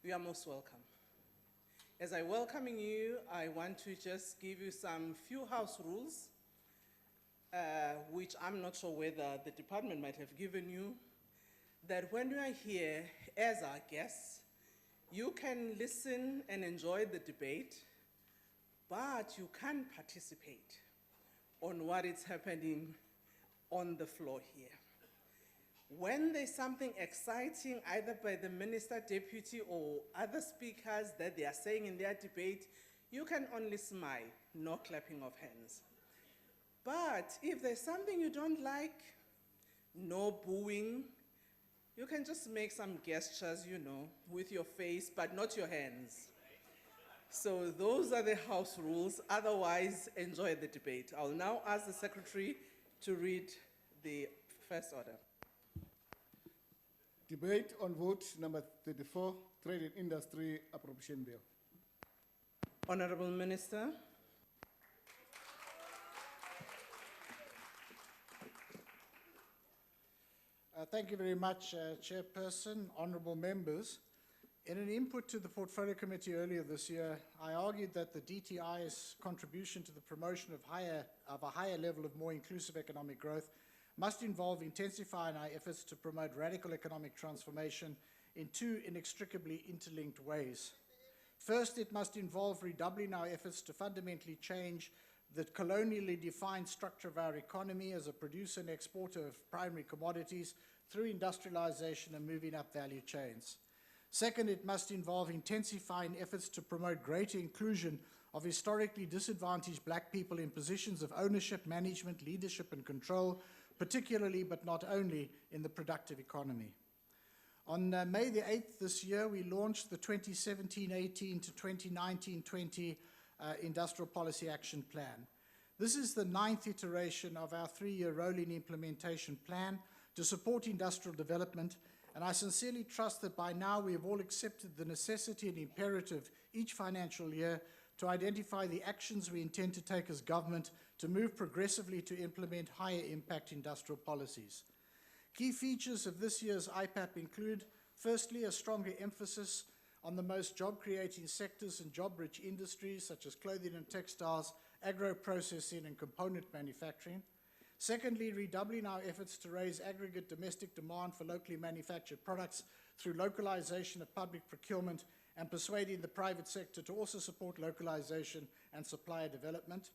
You are most welcome. As I welcoming you, I want to just give you some few house rules, which I'm not sure whether the department might have given you, that when you are here as our guests, you can listen and enjoy the debate, but you can't participate on what is happening on the floor here. When there's something exciting, either by the minister, deputy, or other speakers that they are saying in their debate, you can only smile, no clapping of hands. But if there's something you don't like, no booing, you can just make some gestures, with your face, but not your hands. So those are the house rules. Otherwise, enjoy the debate. I'll now ask the secretary to read the first order. Debate on vote number 34, Trade and Industry Appropriation Bill. Honorable Minister. Thank you very much, Chairperson, honourable members. In an input to the Portfolio Committee earlier this year, I argued that the DTI's contribution to the promotion of a higher level of more inclusive economic growth must involve intensifying our efforts to promote radical economic transformation in two inextricably interlinked ways. First, it must involve redoubling our efforts to fundamentally change the colonially defined structure of our economy as a producer and exporter of primary commodities through industrialization and moving up value chains. Second, it must involve intensifying efforts to promote greater inclusion of historically disadvantaged black people in positions of ownership, management, leadership, and control, particularly but not only in the productive economy. On May the 8th this year, we launched the 2017-18 to 2019-20 Industrial Policy Action Plan. This is the 9th iteration of our 3-year rolling implementation plan to support industrial development, and I sincerely trust that by now we have all accepted the necessity and imperative each financial year to identify the actions we intend to take as government to move progressively to implement higher impact industrial policies. Key features of this year's IPAP include, firstly, a stronger emphasis on the most job-creating sectors and job-rich industries such as clothing and textiles, agro-processing and component manufacturing. Secondly, redoubling our efforts to raise aggregate domestic demand for locally manufactured products through localization of public procurement and persuading the private sector to also support localization and supplier development.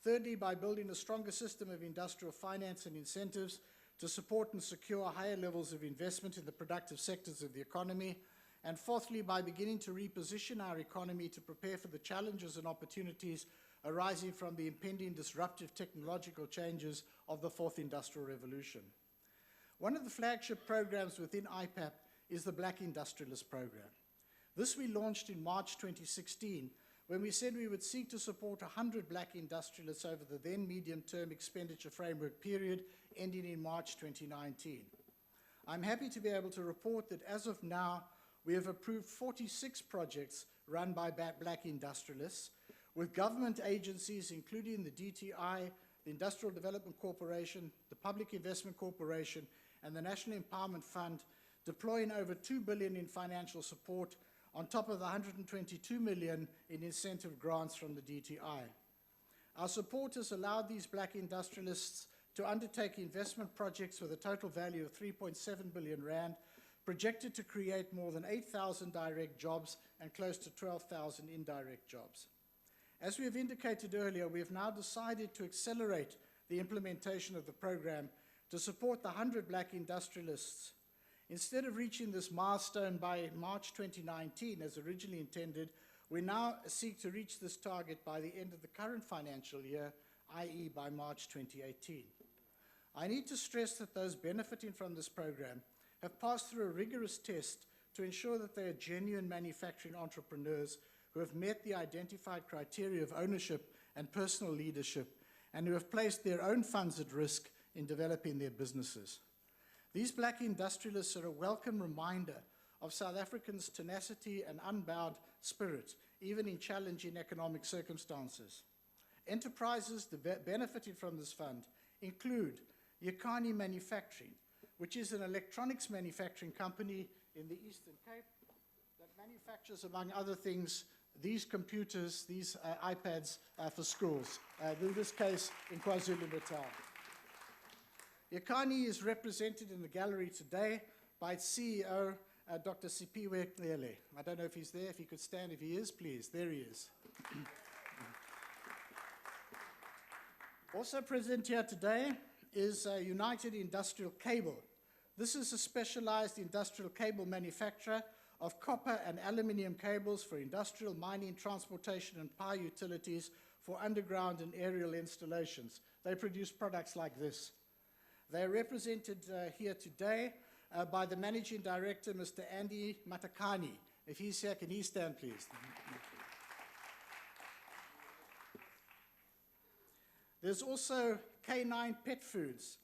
Thirdly, by building a stronger system of industrial finance and incentives to support and secure higher levels of investment in the productive sectors of the economy. And fourthly, by beginning to reposition our economy to prepare for the challenges and opportunities arising from the impending disruptive technological changes of the fourth industrial revolution. One of the flagship programs within IPAP is the Black Industrialist Program. This we launched in March 2016 when we said we would seek to support 100 black industrialists over the then medium-term expenditure framework period ending in March 2019. I'm happy to be able to report that as of now, we have approved 46 projects run by black industrialists, with government agencies including the DTI, the Industrial Development Corporation, the Public Investment Corporation, and the National Empowerment Fund deploying over $2 billion in financial support on top of the $122 million in incentive grants from the DTI. Our support has allowed these black industrialists to undertake investment projects with a total value of 3.7 billion rand, projected to create more than 8,000 direct jobs and close to 12,000 indirect jobs. As we have indicated earlier, we have now decided to accelerate the implementation of the program to support the 100 black industrialists. Instead of reaching this milestone by March 2019 as originally intended, we now seek to reach this target by the end of the current financial year, i.e. by March 2018. I need to stress that those benefiting from this program have passed through a rigorous test to ensure that they are genuine manufacturing entrepreneurs who have met the identified criteria of ownership and personal leadership and who have placed their own funds at risk in developing their businesses. These black industrialists are a welcome reminder of South Africans' tenacity and unbowed spirit, even in challenging economic circumstances. Enterprises benefiting from this fund include Yekani Manufacturing, which is an electronics manufacturing company in the Eastern Cape that manufactures, among other things, these computers, these iPads for schools, in this case in KwaZulu-Natal. Yekani is represented in the gallery today by its CEO, Dr. Sipiwe Cele. I don't know if he's there. If he could stand, if he is, please. There he is. Also present here today is United Industrial Cable. This is a specialized industrial cable manufacturer of copper and aluminium cables for industrial, mining, transportation, and power utilities for underground and aerial installations. They produce products like this. They are represented here today by the Managing Director, Mr. Andy Matakani. If he's here, can he stand, please? There's also K9 Pet Foods,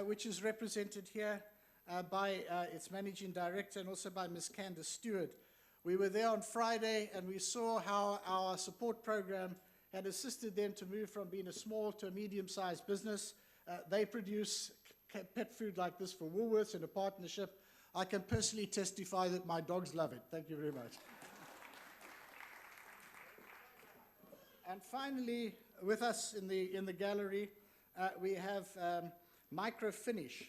which is represented here by its Managing Director and also by Ms. Candace Stewart. We were there on Friday and we saw how our support program had assisted them to move from being a small to a medium-sized business. They produce pet food like this for Woolworths in a partnership. I can personally testify that my dogs love it. Thank you very much. And finally, with us in the gallery, we have Microfinish,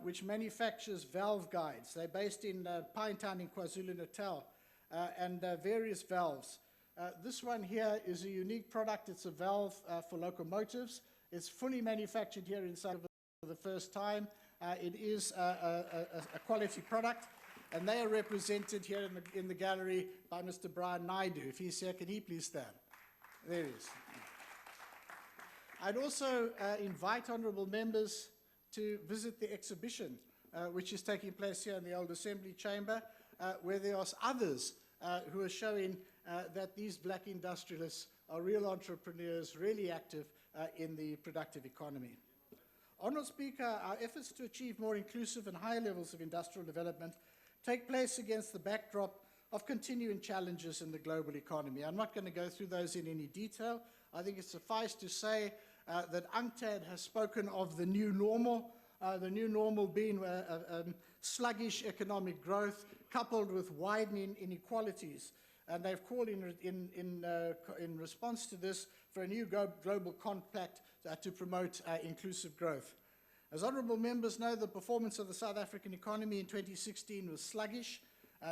which manufactures valve guides. They're based in Pinetown in KwaZulu-Natal, and various valves. This one here is a unique product. It's a valve for locomotives. It's fully manufactured here in South Africa for the first time. It is a quality product, and they are represented here in the gallery by Mr. Brian Naidu. If he's here, can he please stand? There he is. I'd also invite honourable members to visit the exhibition, which is taking place here in the Old Assembly Chamber, where there are others who are showing that these black industrialists are real entrepreneurs, really active in the productive economy. Honourable Speaker, our efforts to achieve more inclusive and higher levels of industrial development take place against the backdrop of continuing challenges in the global economy. I'm not going to go through those in any detail. I think it's suffice to say that UNCTAD has spoken of the new normal being sluggish economic growth coupled with widening inequalities. And they've called in response to this for a new global compact to promote inclusive growth. As honourable members know, the performance of the South African economy in 2016 was sluggish.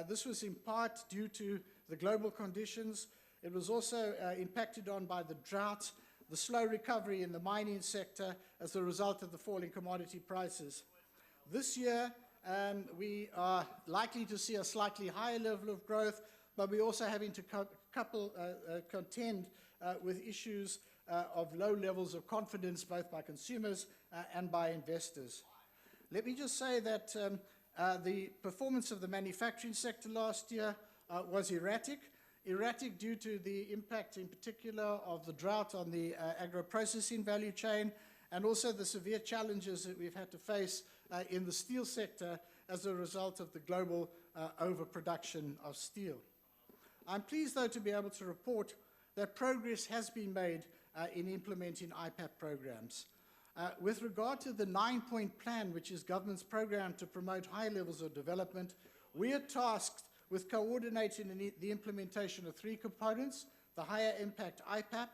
This was in part due to the global conditions. It was also impacted on by the drought, the slow recovery in the mining sector as a result of the falling commodity prices. This year, we are likely to see a slightly higher level of growth, but we're also having to contend with issues of low levels of confidence, both by consumers and by investors. Let me just say that the performance of the manufacturing sector last year was erratic due to the impact in particular of the drought on the agro-processing value chain, and also the severe challenges that we've had to face in the steel sector as a result of the global overproduction of steel. I'm pleased, though, to be able to report that progress has been made in implementing IPAP programs. With regard to the 9-point plan, which is government's program to promote high levels of development, we are tasked with coordinating the implementation of 3 components: the higher impact IPAP,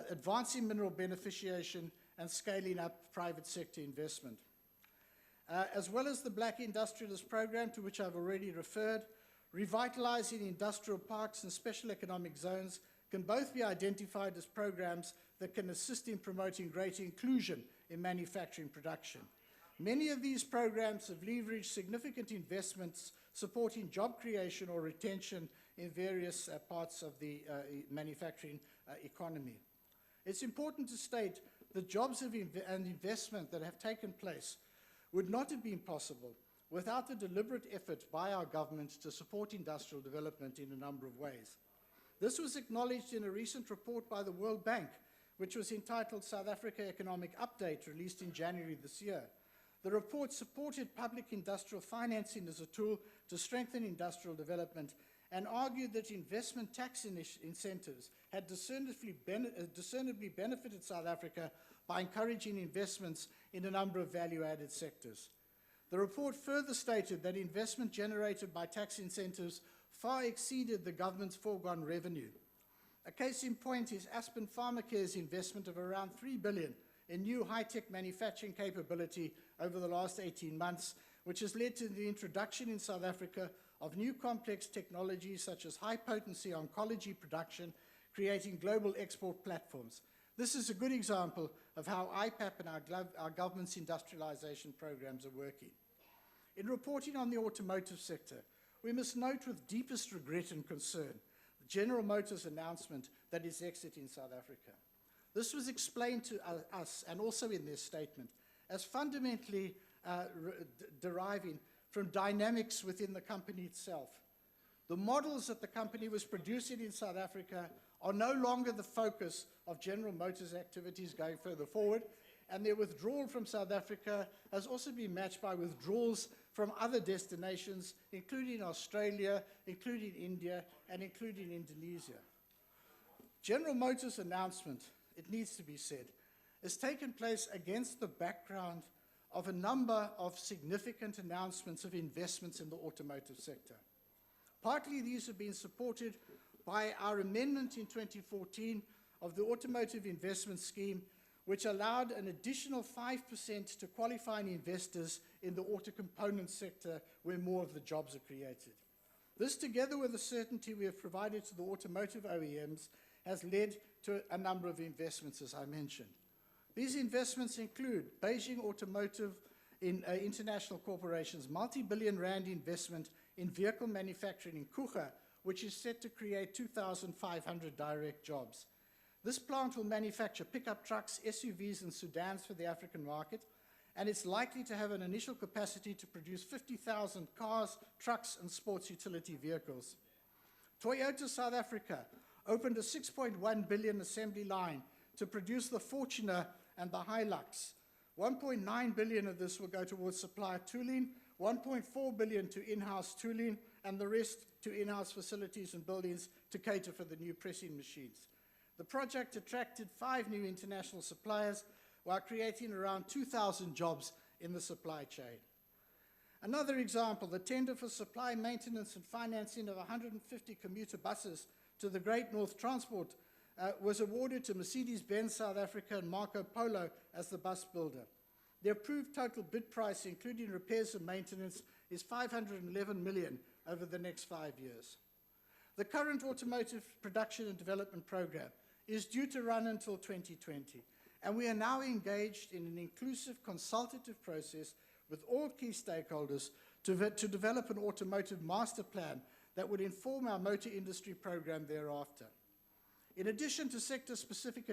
advancing mineral beneficiation, and scaling up private sector investment. As well as the Black Industrialist Program, to which I've already referred, revitalizing industrial parks and special economic zones can both be identified as programs that can assist in promoting greater inclusion in manufacturing production. Many of these programs have leveraged significant investments supporting job creation or retention in various parts of the manufacturing economy. It's important to state that jobs and investment that have taken place would not have been possible without the deliberate effort by our government to support industrial development in a number of ways. This was acknowledged in a recent report by the World Bank, which was entitled South Africa Economic Update, released in January this year. The report supported public industrial financing as a tool to strengthen industrial development and argued that investment tax incentives had discernibly benefited South Africa by encouraging investments in a number of value-added sectors. The report further stated that investment generated by tax incentives far exceeded the government's foregone revenue. A case in point is Aspen Pharmacare's investment of around 3 billion in new high-tech manufacturing capability over the last 18 months, which has led to the introduction in South Africa of new complex technologies such as high-potency oncology production, creating global export platforms. This is a good example of how IPAP and our government's industrialization programs are working. In reporting on the automotive sector, we must note with deepest regret and concern the General Motors announcement that it's exiting South Africa. This was explained to us, and also in their statement, as fundamentally deriving from dynamics within the company itself. The models that the company was producing in South Africa are no longer the focus of General Motors' activities going further forward, and their withdrawal from South Africa has also been matched by withdrawals from other destinations, including Australia, including India, and including Indonesia. General Motors' announcement, it needs to be said, has taken place against the background of a number of significant announcements of investments in the automotive sector. Partly these have been supported by our amendment in 2014 of the Automotive Investment Scheme, which allowed an additional 5% to qualifying investors in the auto component sector where more of the jobs are created. This, together with the certainty we have provided to the automotive OEMs, has led to a number of investments, as I mentioned. These investments include Beijing Automotive International Corporation's multi-billion rand investment in vehicle manufacturing in Kucha, which is set to create 2,500 direct jobs. This plant will manufacture pickup trucks, SUVs, and sedans for the African market, and it's likely to have an initial capacity to produce 50,000 cars, trucks, and sports utility vehicles. Toyota South Africa opened a 6.1 billion assembly line to produce the Fortuner and the Hilux. 1.9 billion of this will go towards supplier tooling, 1.4 billion to in-house tooling, and the rest to in-house facilities and buildings to cater for the new pressing machines. The project attracted 5 new international suppliers while creating around 2,000 jobs in the supply chain. Another example, the tender for supply, maintenance, and financing of 150 commuter buses to the Great North Transport was awarded to Mercedes-Benz South Africa and Marco Polo as the bus builder. The approved total bid price, including repairs and maintenance, is 511 million over the next 5 years. The current automotive production and development program is due to run until 2020, and we are now engaged in an inclusive consultative process with all key stakeholders to develop an automotive master plan that would inform our motor industry program thereafter. In addition to sector-specific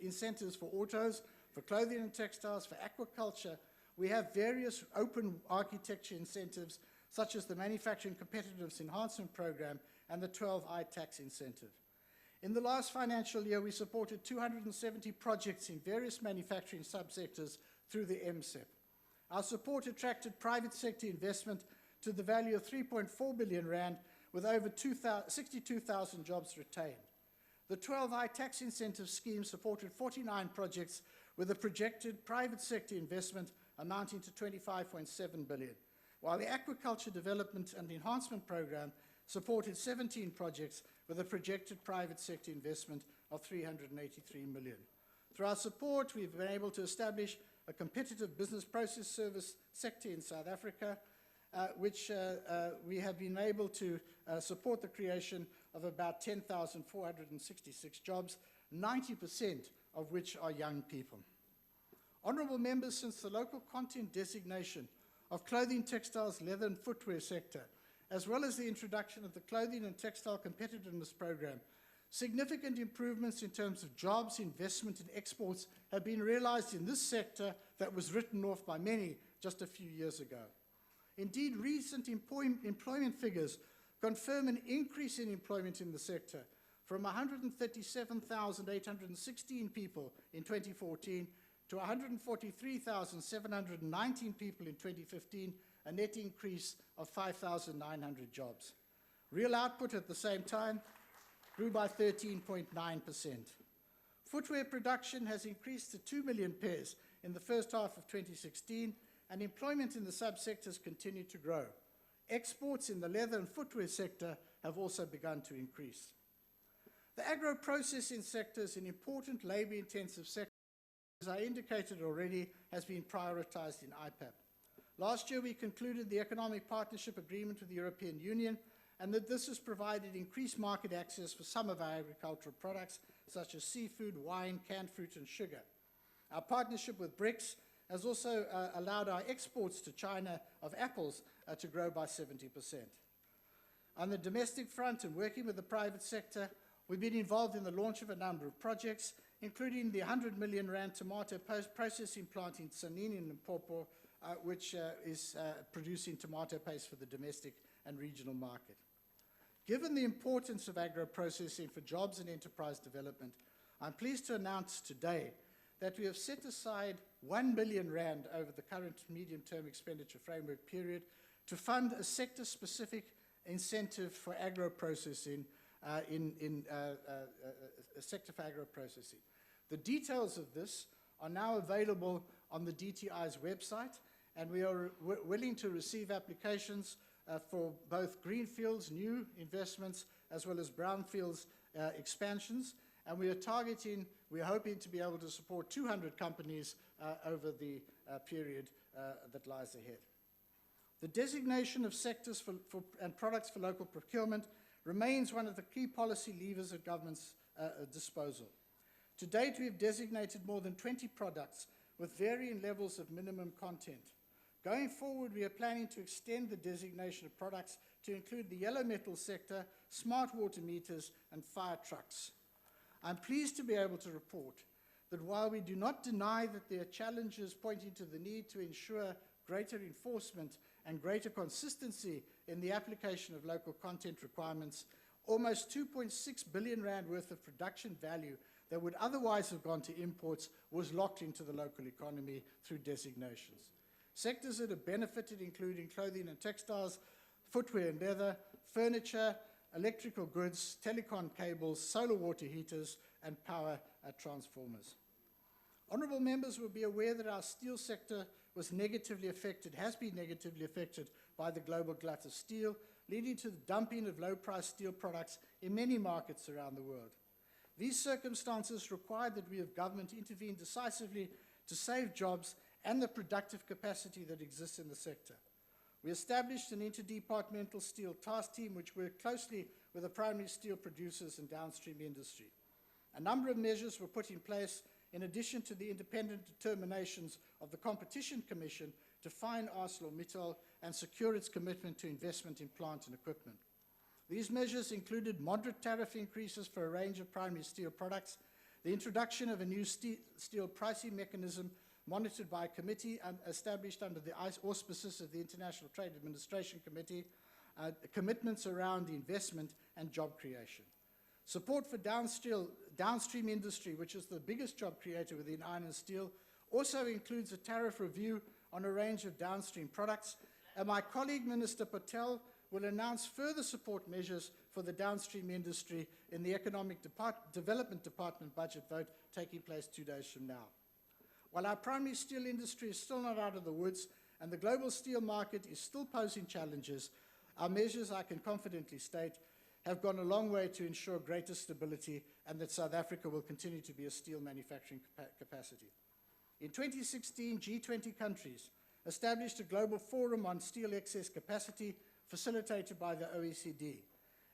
incentives for autos, for clothing and textiles, for aquaculture, we have various open architecture incentives, such as the Manufacturing Competitiveness Enhancement Program and the 12I tax incentive. In the last financial year, we supported 270 projects in various manufacturing subsectors through the MSEP. Our support attracted private sector investment to the value of 3.4 billion rand, with over 62,000 jobs retained. The 12I tax incentive scheme supported 49 projects with a projected private sector investment amounting to 25.7 billion, while the Aquaculture Development and Enhancement Program supported 17 projects with a projected private sector investment of 383 million. Through our support, we've been able to establish a competitive business process service sector in South Africa, which we have been able to support the creation of about 10,466 jobs, 90% of which are young people. Honourable members, since the local content designation of clothing, textiles, leather and footwear sector, as well as the introduction of the Clothing and Textile Competitiveness Program, significant improvements in terms of jobs, investment and exports have been realised in this sector that was written off by many just a few years ago. Indeed, recent employment figures confirm an increase in employment in the sector from 137,816 people in 2014 to 143,719 people in 2015, a net increase of 5,900 jobs. Real output at the same time grew by 13.9%. Footwear production has increased to 2 million pairs in the first half of 2016, and employment in the subsectors continued to grow. Exports in the leather and footwear sector have also begun to increase. The agro-processing sector is an important labour-intensive sector, as I indicated already, has been prioritised in IPAP. Last year, we concluded the Economic Partnership Agreement with the European Union, and that this has provided increased market access for some of our agricultural products, such as seafood, wine, canned fruit, and sugar. Our partnership with BRICS has also allowed our exports to China of apples to grow by 70%. On the domestic front, and working with the private sector, we've been involved in the launch of a number of projects, including the 100 million rand tomato processing plant in Tsanin in Limpopo, which is producing tomato paste for the domestic and regional market. Given the importance of agro-processing for jobs and enterprise development, I'm pleased to announce today that we have set aside 1 billion rand over the current medium-term expenditure framework period to fund a sector-specific incentive for agro-processing a sector for agro-processing. The details of this are now available on the DTI's website, and we are willing to receive applications for both greenfields, new investments, as well as brownfields expansions. And we are hoping to be able to support 200 companies over the period that lies ahead. The designation of sectors and products for local procurement remains one of the key policy levers at government's disposal. To date, we have designated more than 20 products with varying levels of minimum content. Going forward, we are planning to extend the designation of products to include the yellow metal sector, smart water meters, and fire trucks. I'm pleased to be able to report that while we do not deny that there are challenges pointing to the need to ensure greater enforcement and greater consistency in the application of local content requirements, almost 2.6 billion rand worth of production value that would otherwise have gone to imports was locked into the local economy through designations. Sectors that have benefited including clothing and textiles, footwear and leather, furniture, electrical goods, telecom cables, solar water heaters, and power transformers. Honourable members will be aware that our steel sector has been negatively affected by the global glut of steel, leading to the dumping of low-priced steel products in many markets around the world. These circumstances require that we as government intervene decisively to save jobs and the productive capacity that exists in the sector. We established an interdepartmental steel task team which worked closely with the primary steel producers and downstream industry. A number of measures were put in place in addition to the independent determinations of the Competition Commission to fine ArcelorMittal and secure its commitment to investment in plant and equipment. These measures included moderate tariff increases for a range of primary steel products, the introduction of a new steel pricing mechanism monitored by a committee established under the auspices of the International Trade Administration Committee, commitments around investment and job creation. Support for downstream industry, which is the biggest job creator within iron and steel, also includes a tariff review on a range of downstream products, and my colleague Minister Patel will announce further support measures for the downstream industry in the Economic Development Department budget vote taking place 2 days from now. While our primary steel industry is still not out of the woods and the global steel market is still posing challenges, our measures, I can confidently state, have gone a long way to ensure greater stability and that South Africa will continue to be a steel manufacturing capacity. In 2016, G20 countries established a global forum on steel excess capacity facilitated by the OECD.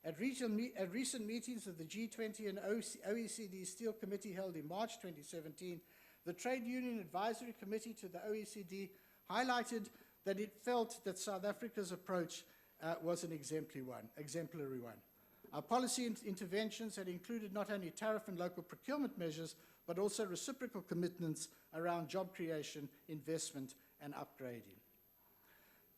At recent meetings of the G20 and OECD Steel Committee held in March 2017, the Trade Union Advisory Committee to the OECD highlighted that it felt that South Africa's approach was an exemplary one. Our policy interventions had included not only tariff and local procurement measures, but also reciprocal commitments around job creation, investment, and upgrading.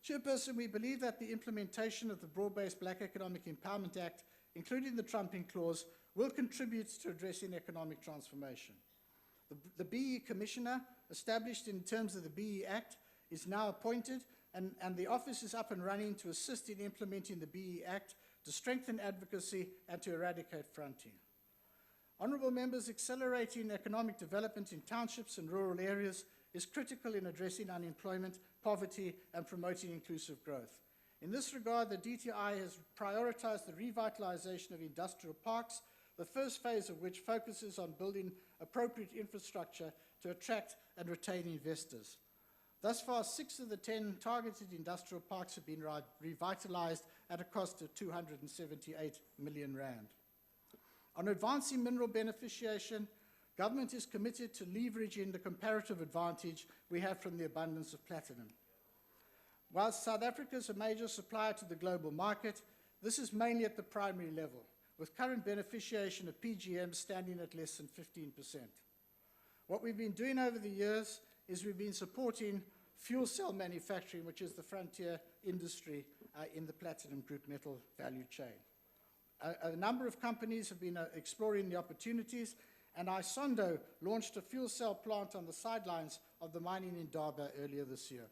Chairperson, we believe that the implementation of the Broad-Based Black Economic Empowerment Act, including the trumping clause, will contribute to addressing economic transformation. The BE Commissioner, established in terms of the BE Act, is now appointed, and the office is up and running to assist in implementing the BE Act, to strengthen advocacy and to eradicate fronting. Honourable members, accelerating economic development in townships and rural areas is critical in addressing unemployment, poverty, and promoting inclusive growth. In this regard, the DTI has prioritized the revitalization of industrial parks, the first phase of which focuses on building appropriate infrastructure to attract and retain investors. Thus far, 6 of the 10 targeted industrial parks have been revitalized at a cost of 278 million rand. On advancing mineral beneficiation, government is committed to leveraging the comparative advantage we have from the abundance of platinum. Whilst South Africa is a major supplier to the global market, this is mainly at the primary level, with current beneficiation of PGM standing at less than 15%. What we've been doing over the years is we've been supporting fuel cell manufacturing, which is the frontier industry in the platinum group metal value chain. A number of companies have been exploring the opportunities, and Isondo launched a fuel cell plant on the sidelines of the mining Indaba earlier this year.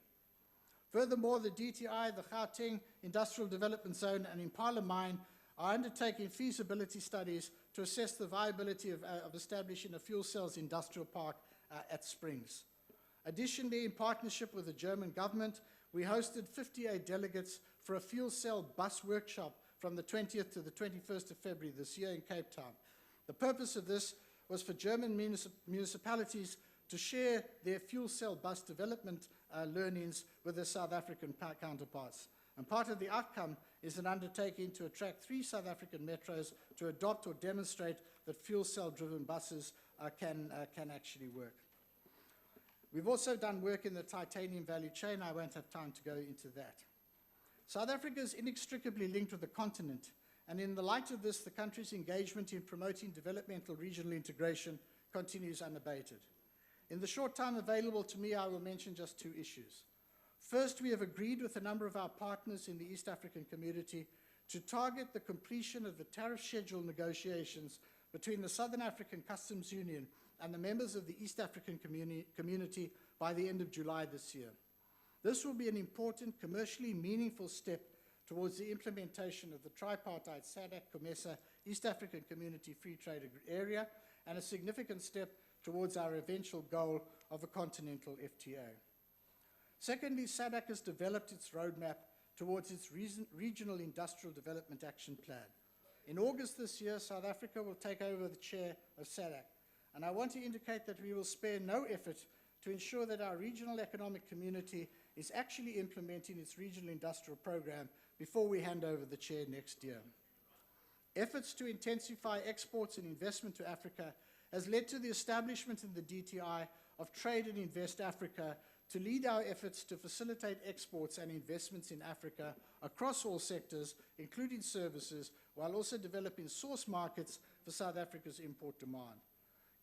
Furthermore, the DTI, the Gauteng Industrial Development Zone, and Impala Mine are undertaking feasibility studies to assess the viability of establishing a fuel cells industrial park at Springs. Additionally, in partnership with the German government, we hosted 58 delegates for a fuel cell bus workshop from the 20th to the 21st of February this year in Cape Town. The purpose of this was for German municipalities to share their fuel cell bus development learnings with their South African counterparts. And part of the outcome is an undertaking to attract 3 South African metros to adopt or demonstrate that fuel cell-driven buses can actually work. We've also done work in the titanium value chain. I won't have time to go into that. South Africa is inextricably linked with the continent, and in the light of this, the country's engagement in promoting developmental regional integration continues unabated. In the short time available to me, I will mention just 2 issues. First, we have agreed with a number of our partners in the East African community to target the completion of the tariff schedule negotiations between the Southern African Customs Union and the members of the East African community by the end of July this year. This will be an important, commercially meaningful step towards the implementation of the tripartite SADC-COMESA East African Community Free Trade Area, and a significant step towards our eventual goal of a continental FTA. Secondly, SADC has developed its roadmap towards its Regional Industrial Development Action Plan. In August this year, South Africa will take over the chair of SADC, and I want to indicate that we will spare no effort to ensure that our regional economic community is actually implementing its regional industrial program before we hand over the chair next year. Efforts to intensify exports and investment to Africa has led to the establishment in the DTI of Trade and Invest Africa to lead our efforts to facilitate exports and investments in Africa across all sectors, including services, while also developing source markets for South Africa's import demand.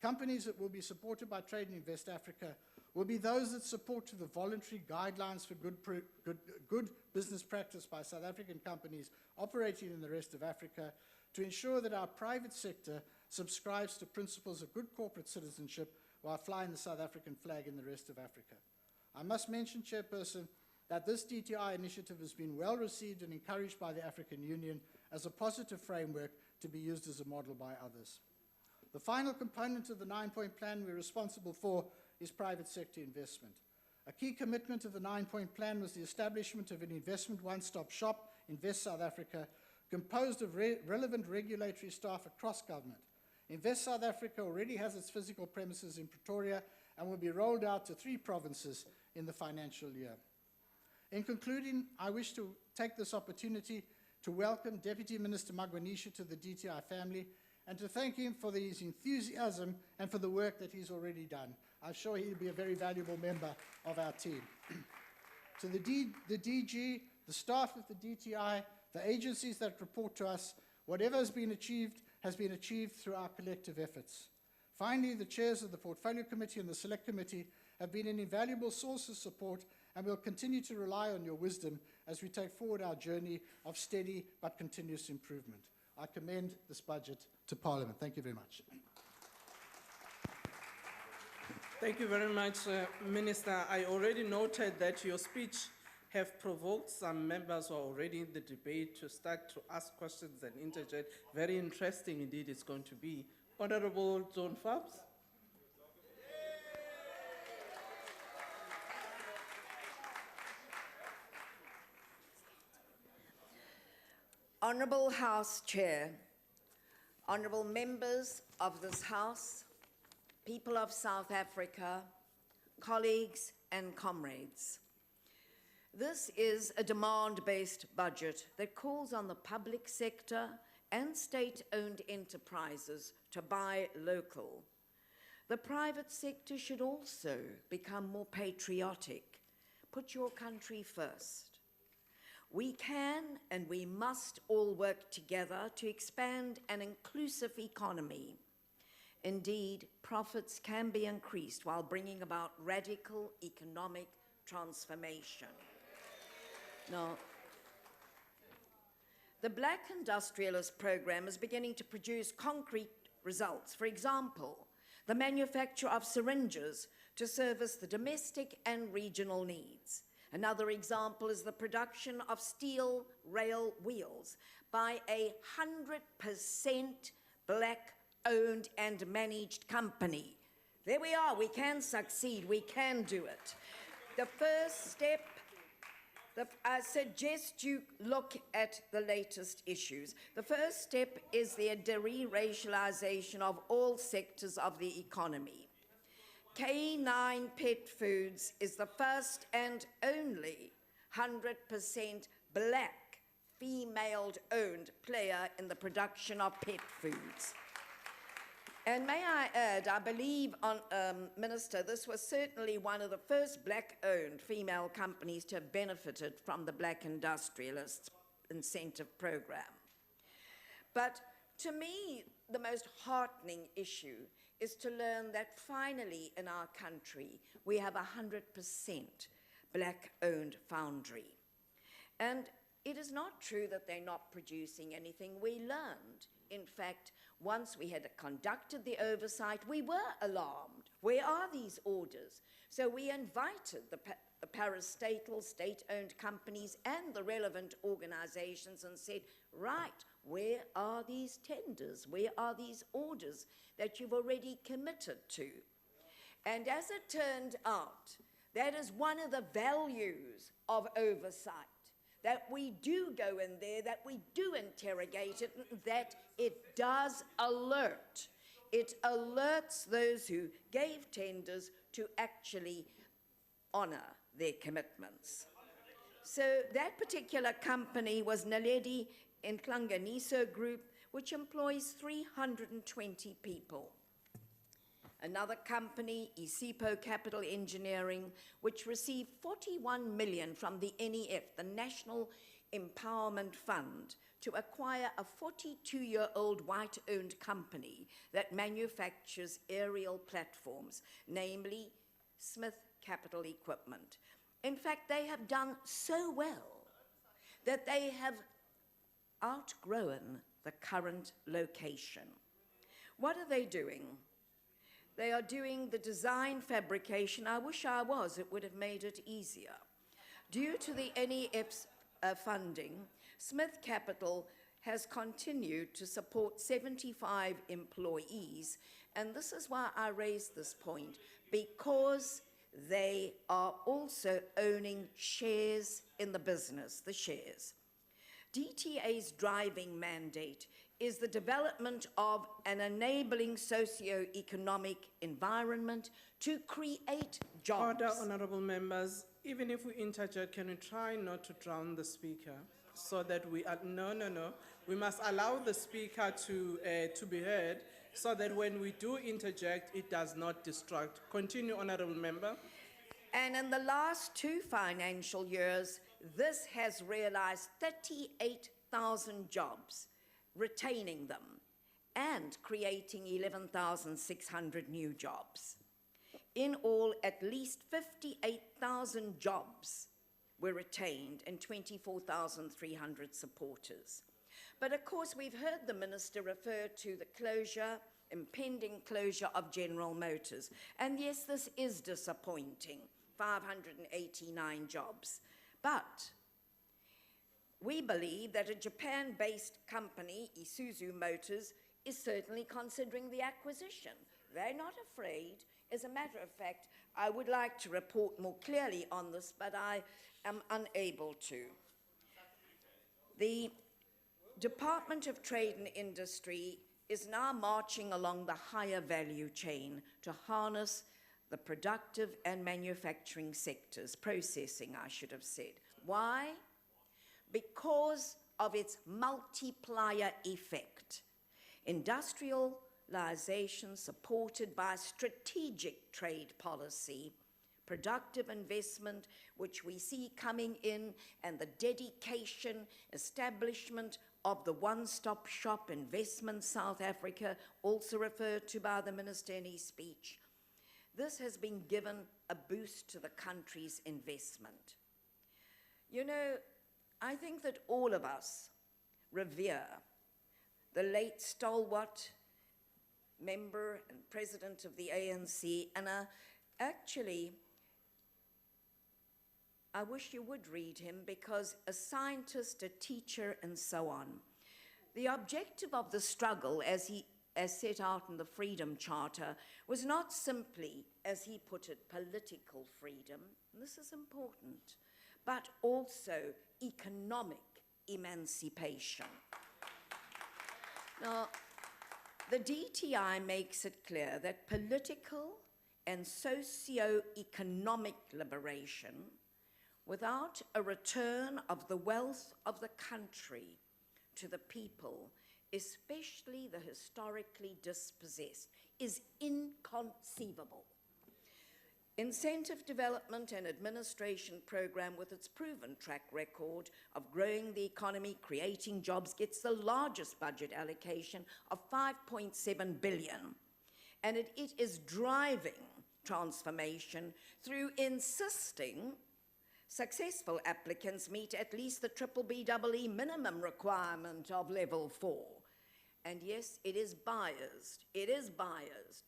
Companies that will be supported by Trade and Invest Africa will be those that support to the voluntary guidelines for good business practice by South African companies operating in the rest of Africa, to ensure that our private sector subscribes to principles of good corporate citizenship while flying the South African flag in the rest of Africa. I must mention, Chairperson, that this DTI initiative has been well received and encouraged by the African Union as a positive framework to be used as a model by others. The final component of the 9-point plan we're responsible for is private sector investment. A key commitment of the 9-point plan was the establishment of an investment one-stop shop, Invest South Africa, composed of relevant regulatory staff across government. Invest South Africa already has its physical premises in Pretoria and will be rolled out to 3 provinces in the financial year. In concluding, I wish to take this opportunity to welcome Deputy Minister Magwanisha to the DTI family and to thank him for his enthusiasm and for the work that he's already done. I'm sure he'll be a very valuable member of our team. To the DG, the staff of the DTI, the agencies that report to us, whatever has been achieved through our collective efforts. Finally, the chairs of the Portfolio Committee and the Select Committee have been an invaluable source of support, and we'll continue to rely on your wisdom as we take forward our journey of steady but continuous improvement. I commend this budget to Parliament. Thank you very much. Thank you very much, Minister. I already noted that your speech have provoked some members who are already in the debate to start to ask questions and interject. Very interesting indeed it's going to be. Honorable John Fabs. Honourable House Chair, honourable members of this House, people of South Africa, colleagues and comrades. This is a demand-based budget that calls on the public sector and state-owned enterprises to buy local. The private sector should also become more patriotic. Put your country first. We can and we must all work together to expand an inclusive economy. Indeed, profits can be increased while bringing about radical economic transformation. Now, the Black Industrialist Programme is beginning to produce concrete results. For example, the manufacture of syringes to service the domestic and regional needs. Another example is the production of steel rail wheels by a 100% black-owned and managed company. There we are, we can succeed, we can do it. The first step, I suggest you look at the latest issues. The first step is the de-racialization of all sectors of the economy. K9 Pet Foods is the first and only 100% black, female-owned player in the production of pet foods. And may I add, I believe, Minister, this was certainly one of the first black-owned female companies to have benefited from the Black Industrialists Incentive Programme. But to me, the most heartening issue is to learn that finally in our country we have 100% black-owned foundry. And it is not true that they're not producing anything. We learned, in fact, once we had conducted the oversight, we were alarmed. Where are these orders? So we invited the parastatal, state-owned companies and the relevant organizations and said, right, where are these tenders? Where are these orders that you've already committed to? And as it turned out, that is one of the values of oversight, that we do go in there, that we do interrogate it, that it does alert. It alerts those who gave tenders to actually honor their commitments. So that particular company was Naledi Nhlanganiso Group, which employs 320 people. Another company, Isipo Capital Engineering, which received 41 million from the NEF, the National Empowerment Fund, to acquire a 42-year-old white-owned company that manufactures aerial platforms, namely Smith Capital Equipment. In fact, they have done so well that they have outgrown the current location. What are they doing? They are doing the design fabrication. I wish I was, it would have made it easier. Due to the NEF's funding, Smith Capital has continued to support 75 employees, and this is why I raised this point, because they are also owning shares in the business, the shares. DTA's driving mandate is the development of an enabling socio-economic environment to create jobs. Order, honourable members. Even if we interject, can we try not to drown the speaker so that we are, no. We must allow the speaker to be heard so that when we do interject, it does not distract. Continue, honourable member. And in the last 2 financial years, this has realized 38,000 jobs, retaining them, and creating 11,600 new jobs. In all, at least 58,000 jobs were retained and 24,300 supporters. But of course, we've heard the Minister refer to the closure, impending closure of General Motors. And yes, this is disappointing, 589 jobs. But we believe that a Japan-based company, Isuzu Motors, is certainly considering the acquisition. They're not afraid. As a matter of fact, I would like to report more clearly on this, but I am unable to. Department of Trade and Industry is now marching along the higher value chain to harness the productive and manufacturing sectors, processing, I should have said. Why? Because of its multiplier effect. Industrialization supported by strategic trade policy, productive investment, which we see coming in, and the dedication, establishment of the one-stop shop investment South Africa, also referred to by the Minister in his speech. This has been given a boost to the country's investment. You know, I think that all of us revere the late stalwart member and president of the ANC, and actually, I wish you would read him, because a scientist, a teacher, and so on. The objective of the struggle, as set out in the Freedom Charter, was not simply, as he put it, political freedom, and this is important, but also economic emancipation. Now, the DTI makes it clear that political and socio-economic liberation without a return of the wealth of the country to the people, especially the historically dispossessed, is inconceivable. Incentive Development and Administration Program, with its proven track record of growing the economy, creating jobs, gets the largest budget allocation of 5.7 billion. And it is driving transformation through insisting successful applicants meet at least the BBBEE minimum requirement of level 4. And yes, it is biased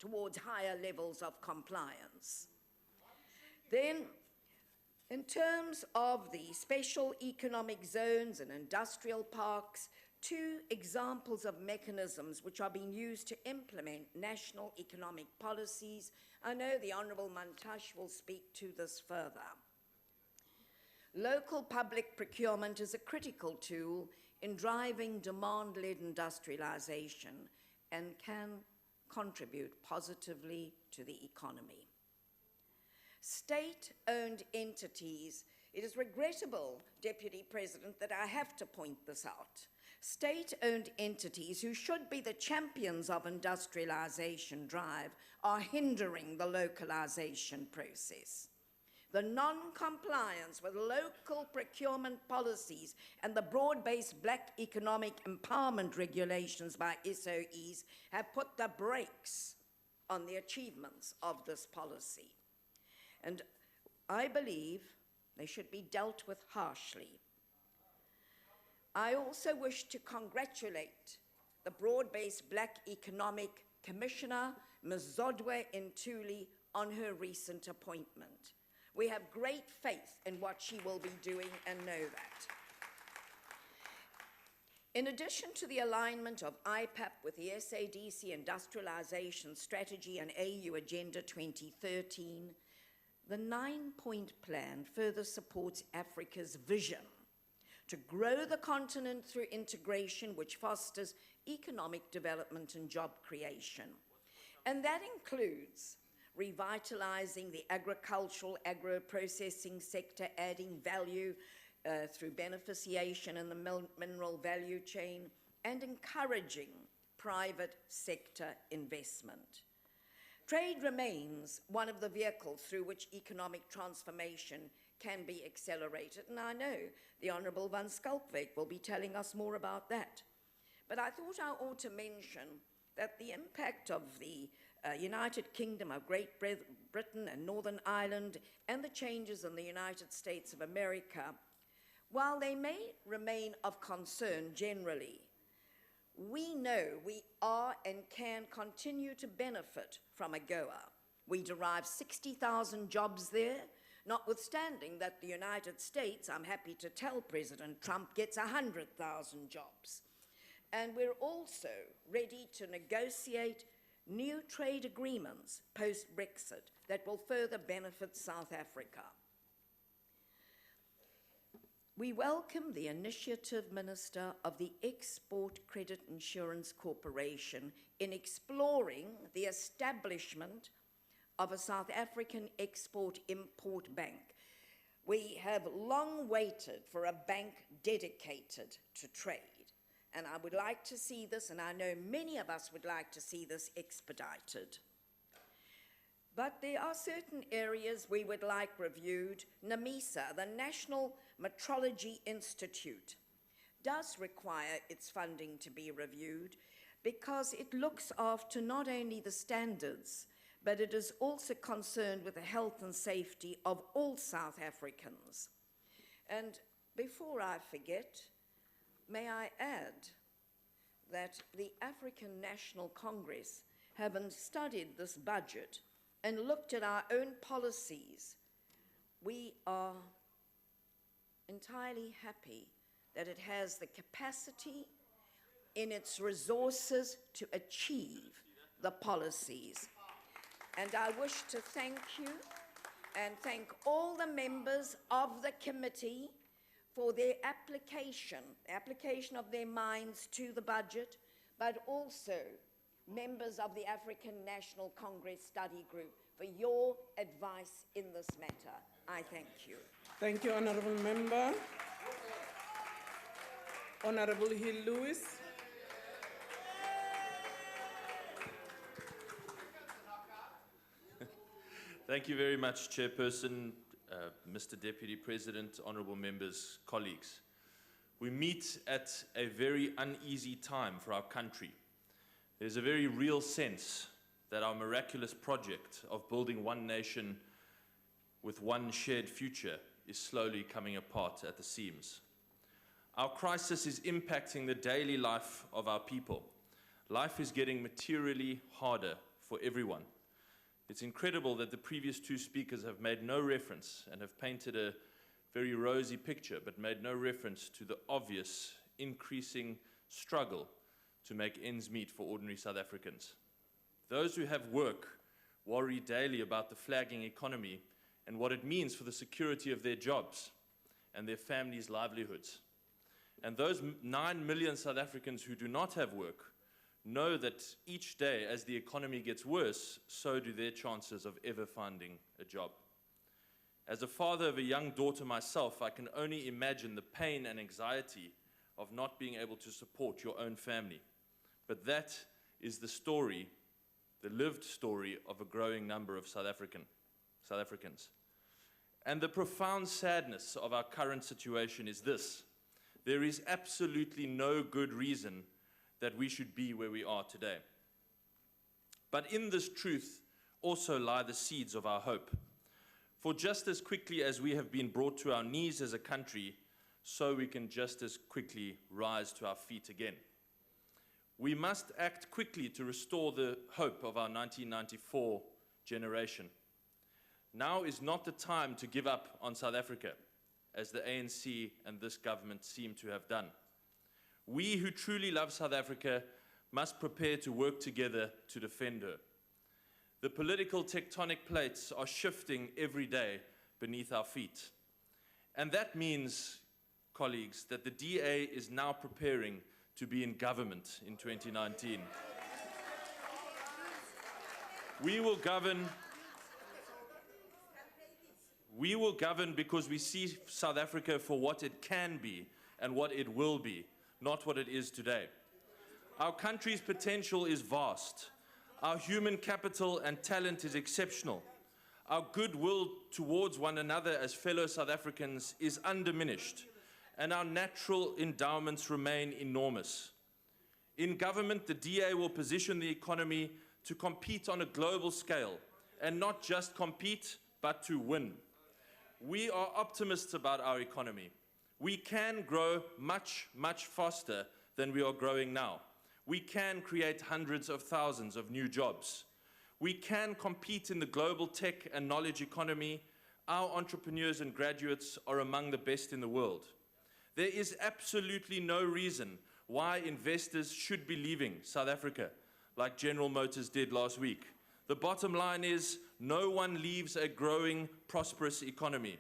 towards higher levels of compliance. Then, in terms of the special economic zones and industrial parks, 2 examples of mechanisms which are being used to implement national economic policies. I know the Honourable Mantashe will speak to this further. Local public procurement is a critical tool in driving demand-led industrialization and can contribute positively to the economy. State-owned entities, it is regrettable, Deputy President, that I have to point this out. State-owned entities who should be the champions of industrialization drive are hindering the localization process. The non-compliance with local procurement policies and the broad-based black economic empowerment regulations by SOEs have put the brakes on the achievements of this policy. And I believe they should be dealt with harshly. I also wish to congratulate the broad-based Black Economic Commissioner, Ms. Zodwa Ntuli, on her recent appointment. We have great faith in what she will be doing and know that. In addition to the alignment of IPAP with the SADC Industrialization Strategy and AU Agenda 2013, the 9-point plan further supports Africa's vision to grow the continent through integration, which fosters economic development and job creation. And that includes revitalizing the agricultural, agro-processing sector, adding value through beneficiation in the mineral value chain, and encouraging private sector investment. Trade remains one of the vehicles through which economic transformation can be accelerated, and I know the Honourable Van Schalkwyk will be telling us more about that. But I thought I ought to mention that the impact of the United Kingdom of Great Britain and Northern Ireland and the changes in the United States of America, while they may remain of concern generally, we know we are and can continue to benefit from AGOA. We derive 60,000 jobs there, notwithstanding that the United States, I'm happy to tell President Trump, gets 100,000 jobs. And we're also ready to negotiate new trade agreements post-Brexit that will further benefit South Africa. We welcome the initiative, Minister, of the Export Credit Insurance Corporation in exploring the establishment of a South African export-import bank. We have long waited for a bank dedicated to trade, and I would like to see this, and I know many of us would like to see this expedited. But there are certain areas we would like reviewed. NAMISA, the National Metrology Institute, does require its funding to be reviewed because it looks after not only the standards, but it is also concerned with the health and safety of all South Africans. And before I forget, may I add that the African National Congress, having studied this budget and looked at our own policies, we are entirely happy that it has the capacity in its resources to achieve the policies. And I wish to thank you and thank all the members of the committee for their application of their minds to the budget, but also members of the African National Congress Study Group for your advice in this matter. I thank you. Thank you, Honourable Member. Honourable Hill-Lewis. Thank you very much, Chairperson, Mr. Deputy President, honourable members, colleagues. We meet at a very uneasy time for our country. There's a very real sense that our miraculous project of building one nation with one shared future is slowly coming apart at the seams. Our crisis is impacting the daily life of our people. Life is getting materially harder for everyone. It's incredible that the previous two speakers have made no reference and have painted a very rosy picture, but made no reference to the obvious increasing struggle to make ends meet for ordinary South Africans. Those who have work worry daily about the flagging economy and what it means for the security of their jobs and their families' livelihoods. And those 9 million South Africans who do not have work know that each day as the economy gets worse, so do their chances of ever finding a job. As a father of a young daughter myself, I can only imagine the pain and anxiety of not being able to support your own family. But that is the story, the lived story of a growing number of South Africans. And the profound sadness of our current situation is this: there is absolutely no good reason that we should be where we are today. But in this truth also lie the seeds of our hope. For just as quickly as we have been brought to our knees as a country, so we can just as quickly rise to our feet again. We must act quickly to restore the hope of our 1994 generation. Now is not the time to give up on South Africa, as the ANC and this government seem to have done. We who truly love South Africa must prepare to work together to defend her. The political tectonic plates are shifting every day beneath our feet. And that means, colleagues, that the DA is now preparing to be in government in 2019. We will govern because we see South Africa for what it can be and what it will be, not what it is today. Our country's potential is vast. Our human capital and talent is exceptional. Our goodwill towards one another as fellow South Africans is undiminished, and our natural endowments remain enormous. In government, the DA will position the economy to compete on a global scale, and not just compete, but to win. We are optimists about our economy. We can grow much, much faster than we are growing now. We can create hundreds of thousands of new jobs. We can compete in the global tech and knowledge economy. Our entrepreneurs and graduates are among the best in the world. There is absolutely no reason why investors should be leaving South Africa, like General Motors did last week. The bottom line is, no one leaves a growing, prosperous economy.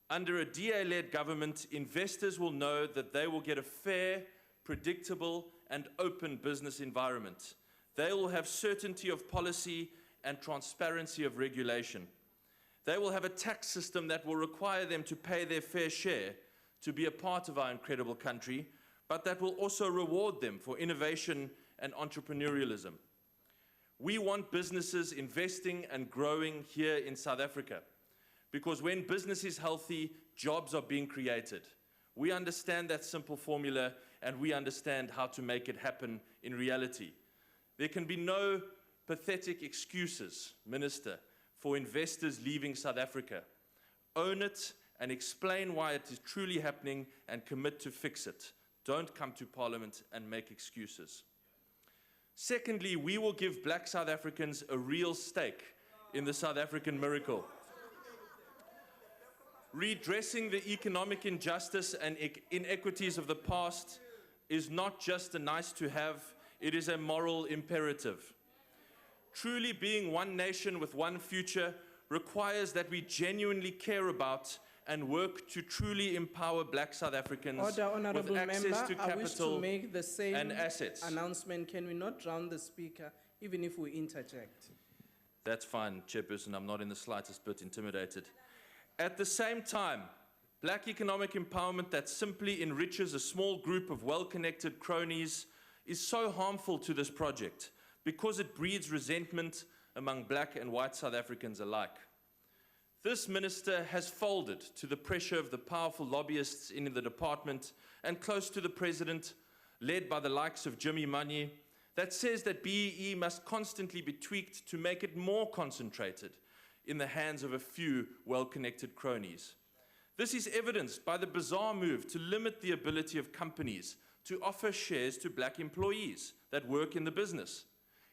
Under a DA-led government, investors will know that they will get a fair, predictable, and open business environment. They will have certainty of policy and transparency of regulation. They will have a tax system that will require them to pay their fair share to be a part of our incredible country, but that will also reward them for innovation and entrepreneurialism. We want businesses investing and growing here in South Africa, because when business is healthy, jobs are being created. We understand that simple formula, and we understand how to make it happen in reality. There can be no pathetic excuses, Minister, for investors leaving South Africa. Own it and explain why it is truly happening and commit to fix it. Don't come to Parliament and make excuses. Secondly, we will give black South Africans a real stake in the South African miracle. Redressing the economic injustice and inequities of the past is not just a nice to have, it is a moral imperative. Truly being one nation with one future requires that we genuinely care about and work to truly empower black South Africans Order, Honourable with access Member. to I wish to capital make the same and assets. announcement. Can we not drown the speaker, even if we interject? That's fine, Chairperson. I'm not in the slightest bit intimidated. At the same time, black economic empowerment that simply enriches a small group of well-connected cronies is so harmful to this project because it breeds resentment among black and white South Africans alike. This minister has folded to the pressure of the powerful lobbyists in the department and close to the president, led by the likes of Jimmy Manyi, that says that BEE must constantly be tweaked to make it more concentrated in the hands of a few well-connected cronies. This is evidenced by the bizarre move to limit the ability of companies to offer shares to black employees that work in the business.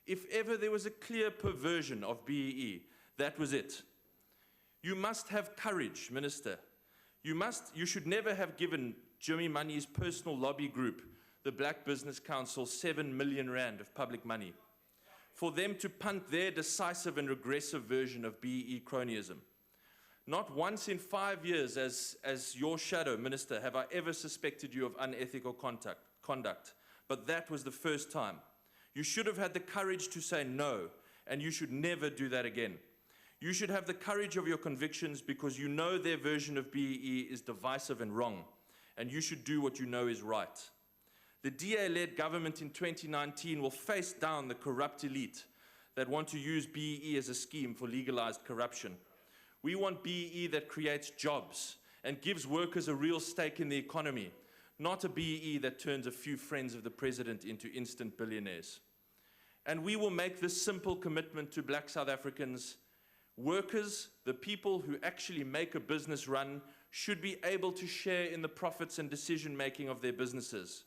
If ever there was a clear perversion of BEE, that was it. You must have courage, Minister. You should never have given Jimmy Manyi's personal lobby group, the Black Business Council, 7 million rand of public money, for them to punt their decisive and regressive version of BEE cronyism. Not once in 5 years as your shadow, Minister, have I ever suspected you of unethical conduct, but that was the first time. You should have had the courage to say no, and you should never do that again. You should have the courage of your convictions because you know their version of BEE is divisive and wrong, and you should do what you know is right. The DA-led government in 2019 will face down the corrupt elite that want to use BEE as a scheme for legalized corruption. We want BEE that creates jobs and gives workers a real stake in the economy, not a BEE that turns a few friends of the president into instant billionaires. And we will make this simple commitment to black South Africans. Workers, the people who actually make a business run, should be able to share in the profits and decision-making of their businesses.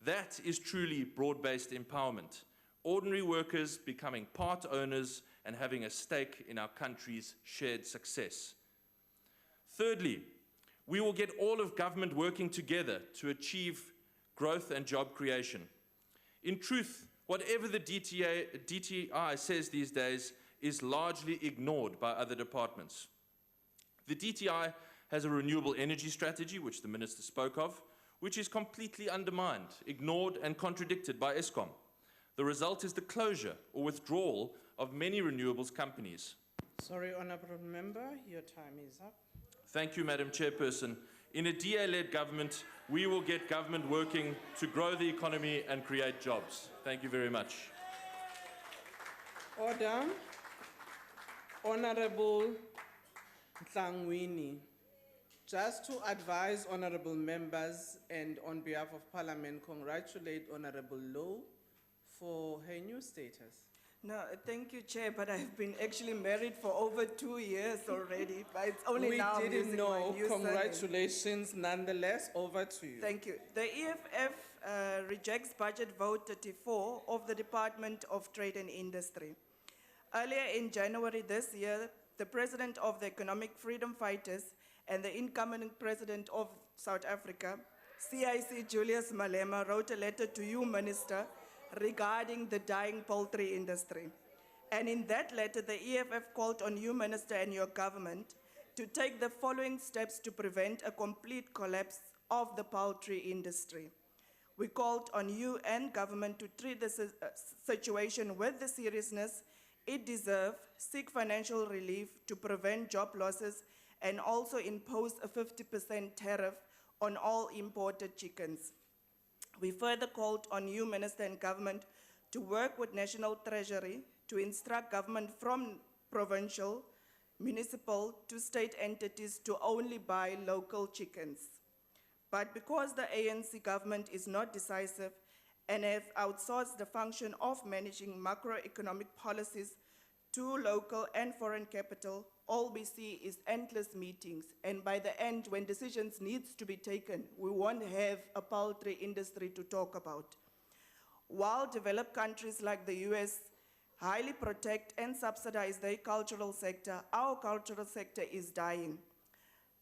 That is truly broad-based empowerment. Ordinary workers becoming part owners and having a stake in our country's shared success. Thirdly, we will get all of government working together to achieve growth and job creation. In truth, whatever the DTI says these days is largely ignored by other departments. The DTI has a renewable energy strategy, which the Minister spoke of, which is completely undermined, ignored, and contradicted by Eskom. The result is the closure or withdrawal of many renewables companies. Sorry, Honourable Member, your time is up. Thank you, Madam Chairperson. In a DA-led government, we will get government working to grow the economy and create jobs. Thank you very much. Order. Honourable Ntlangwini, just to advise honourable members and on behalf of Parliament, congratulate Honourable Low for her new status. No, thank you, Chair, but I've been actually married for over 2 years already, but it's only now I'm We didn't using know. my new surname. Congratulations nonetheless. Over to you. Thank you. The EFF rejects budget vote 34 of the Department of Trade and Industry. Earlier in January this year, the President of the Economic Freedom Fighters and the incoming President of South Africa, CIC Julius Malema, wrote a letter to you, Minister, regarding the dying poultry industry. And in that letter, the EFF called on you, Minister, and your government to take the following steps to prevent a complete collapse of the poultry industry. We called on you and government to treat the situation with the seriousness it deserves, seek financial relief to prevent job losses, and also impose a 50% tariff on all imported chickens. We further called on you, Minister, and government to work with National Treasury to instruct government from provincial, municipal to state entities to only buy local chickens. But because the ANC government is not decisive and has outsourced the function of managing macroeconomic policies to local and foreign capital, all we see is endless meetings. And by the end, when decisions needs to be taken, we won't have a poultry industry to talk about. While developed countries like the US highly protect and subsidize their cultural sector, our cultural sector is dying.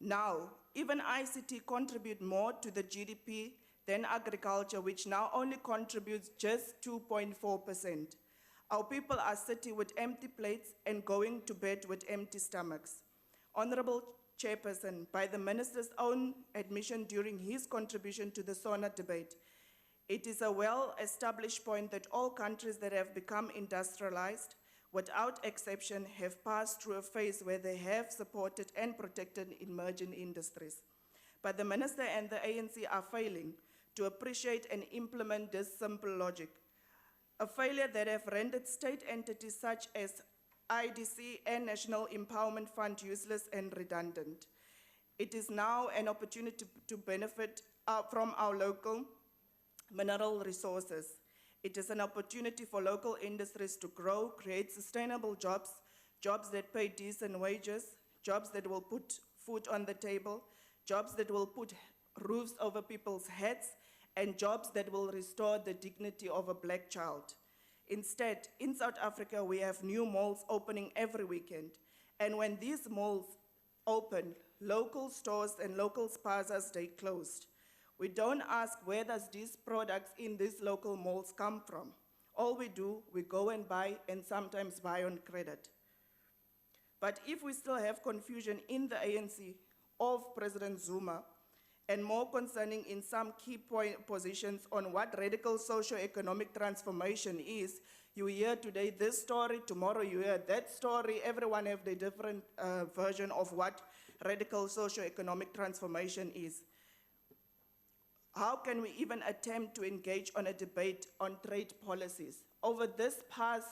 Now, even ICT contribute more to the GDP than agriculture, which now only contributes just 2.4%. Our people are sitting with empty plates and going to bed with empty stomachs. Honorable Chairperson, by the Minister's own admission during his contribution to the SONA debate, it is a well-established point that all countries that have become industrialized, without exception, have passed through a phase where they have supported and protected emerging industries. But the Minister and the ANC are failing to appreciate and implement this simple logic, a failure that have rendered state entities such as IDC and National Empowerment Fund useless and redundant. It is now an opportunity to benefit from our local mineral resources. It is an opportunity for local industries to grow, create sustainable jobs, jobs that pay decent wages, jobs that will put food on the table, jobs that will put roofs over people's heads, and jobs that will restore the dignity of a black child. Instead, in South Africa, we have new malls opening every weekend. And when these malls open, local stores and local spazas stay closed. We don't ask where does these products in these local malls come from. All we do, we go and buy, and sometimes buy on credit. But if we still have confusion in the ANC of President Zuma, and more concerning in some key positions on what radical socio-economic transformation is, you hear today this story, tomorrow you hear that story, everyone have the different version of what radical socio-economic transformation is. How can we even attempt to engage on a debate on trade policies? Over this past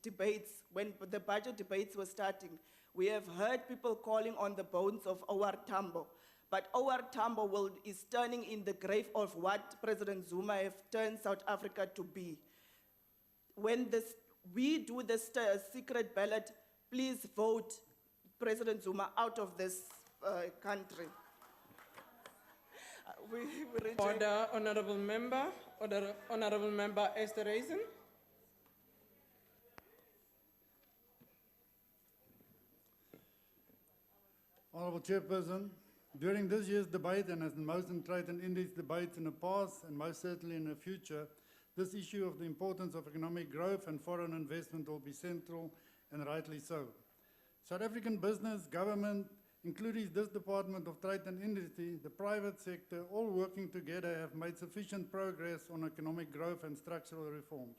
debates, when the budget debates were starting, we have heard people calling on the bones of OR Tambo. But OR Tambo is turning in the grave of what President Zuma have turned South Africa to be. When we do this secret ballot, please vote President Zuma out of this country. We reject. Order, Honorable Member. Order, Honorable Member Esther Reason. Honorable Chairperson, during this year's debate, and as in most trade and industry debates in the past, and most certainly in the future, this issue of the importance of economic growth and foreign investment will be central, and rightly so. South African business, government, including this Department of Trade and Industry, the private sector, all working together have made sufficient progress on economic growth and structural reforms.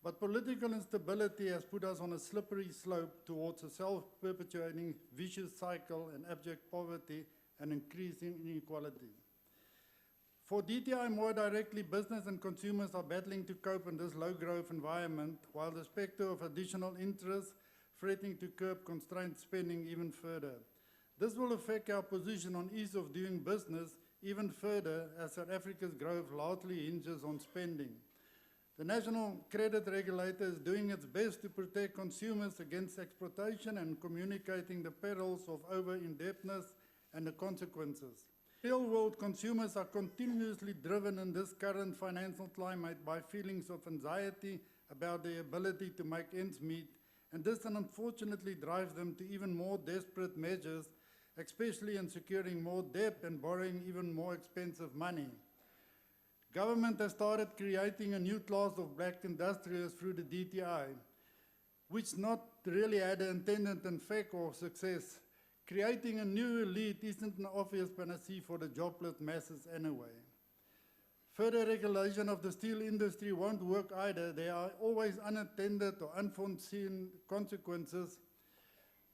But political instability has put us on a slippery slope towards a self-perpetuating vicious cycle and abject poverty and increasing inequality. For DTI, more directly, business and consumers are battling to cope in this low-growth environment, while the specter of additional interest threatening to curb constrained spending even further. This will affect our position on ease of doing business even further, as South Africa's growth largely hinges on spending. The National Credit Regulator is doing its best to protect consumers against exploitation and communicating the perils of over-indebtedness and the consequences. Real-world consumers are continuously driven in this current financial climate by feelings of anxiety about their ability to make ends meet, and this unfortunately drives them to even more desperate measures, especially in securing more debt and borrowing even more expensive money. Government has started creating a new class of black industrialists through the DTI, which not really had an intended effect or success. Creating a new elite isn't an obvious panacea for the jobless masses anyway. Further regulation of the steel industry won't work either. There are always unattended or unforeseen consequences.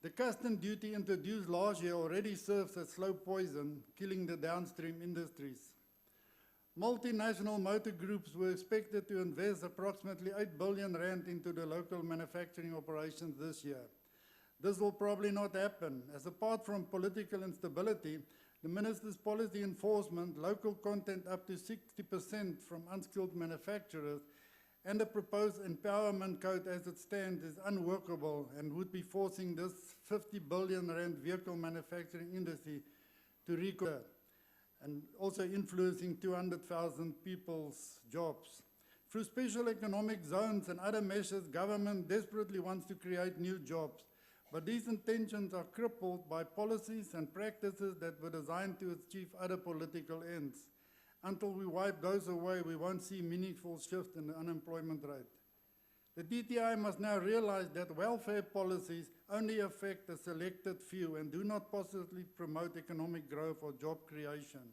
The custom duty introduced last year already serves as slow poison, killing the downstream industries. Multinational motor groups were expected to invest approximately 8 billion rand into the local manufacturing operations this year. This will probably not happen, as apart from political instability, the minister's policy enforcement, local content up to 60% from unskilled manufacturers, and the proposed empowerment code as it stands is unworkable and would be forcing this 50 billion rand vehicle manufacturing industry to recover, and also influencing 200,000 people's jobs. Through special economic zones and other measures, government desperately wants to create new jobs. But these intentions are crippled by policies and practices that were designed to achieve other political ends. Until we wipe those away, we won't see meaningful shift in the unemployment rate. The DTI must now realize that welfare policies only affect a selected few and do not positively promote economic growth or job creation.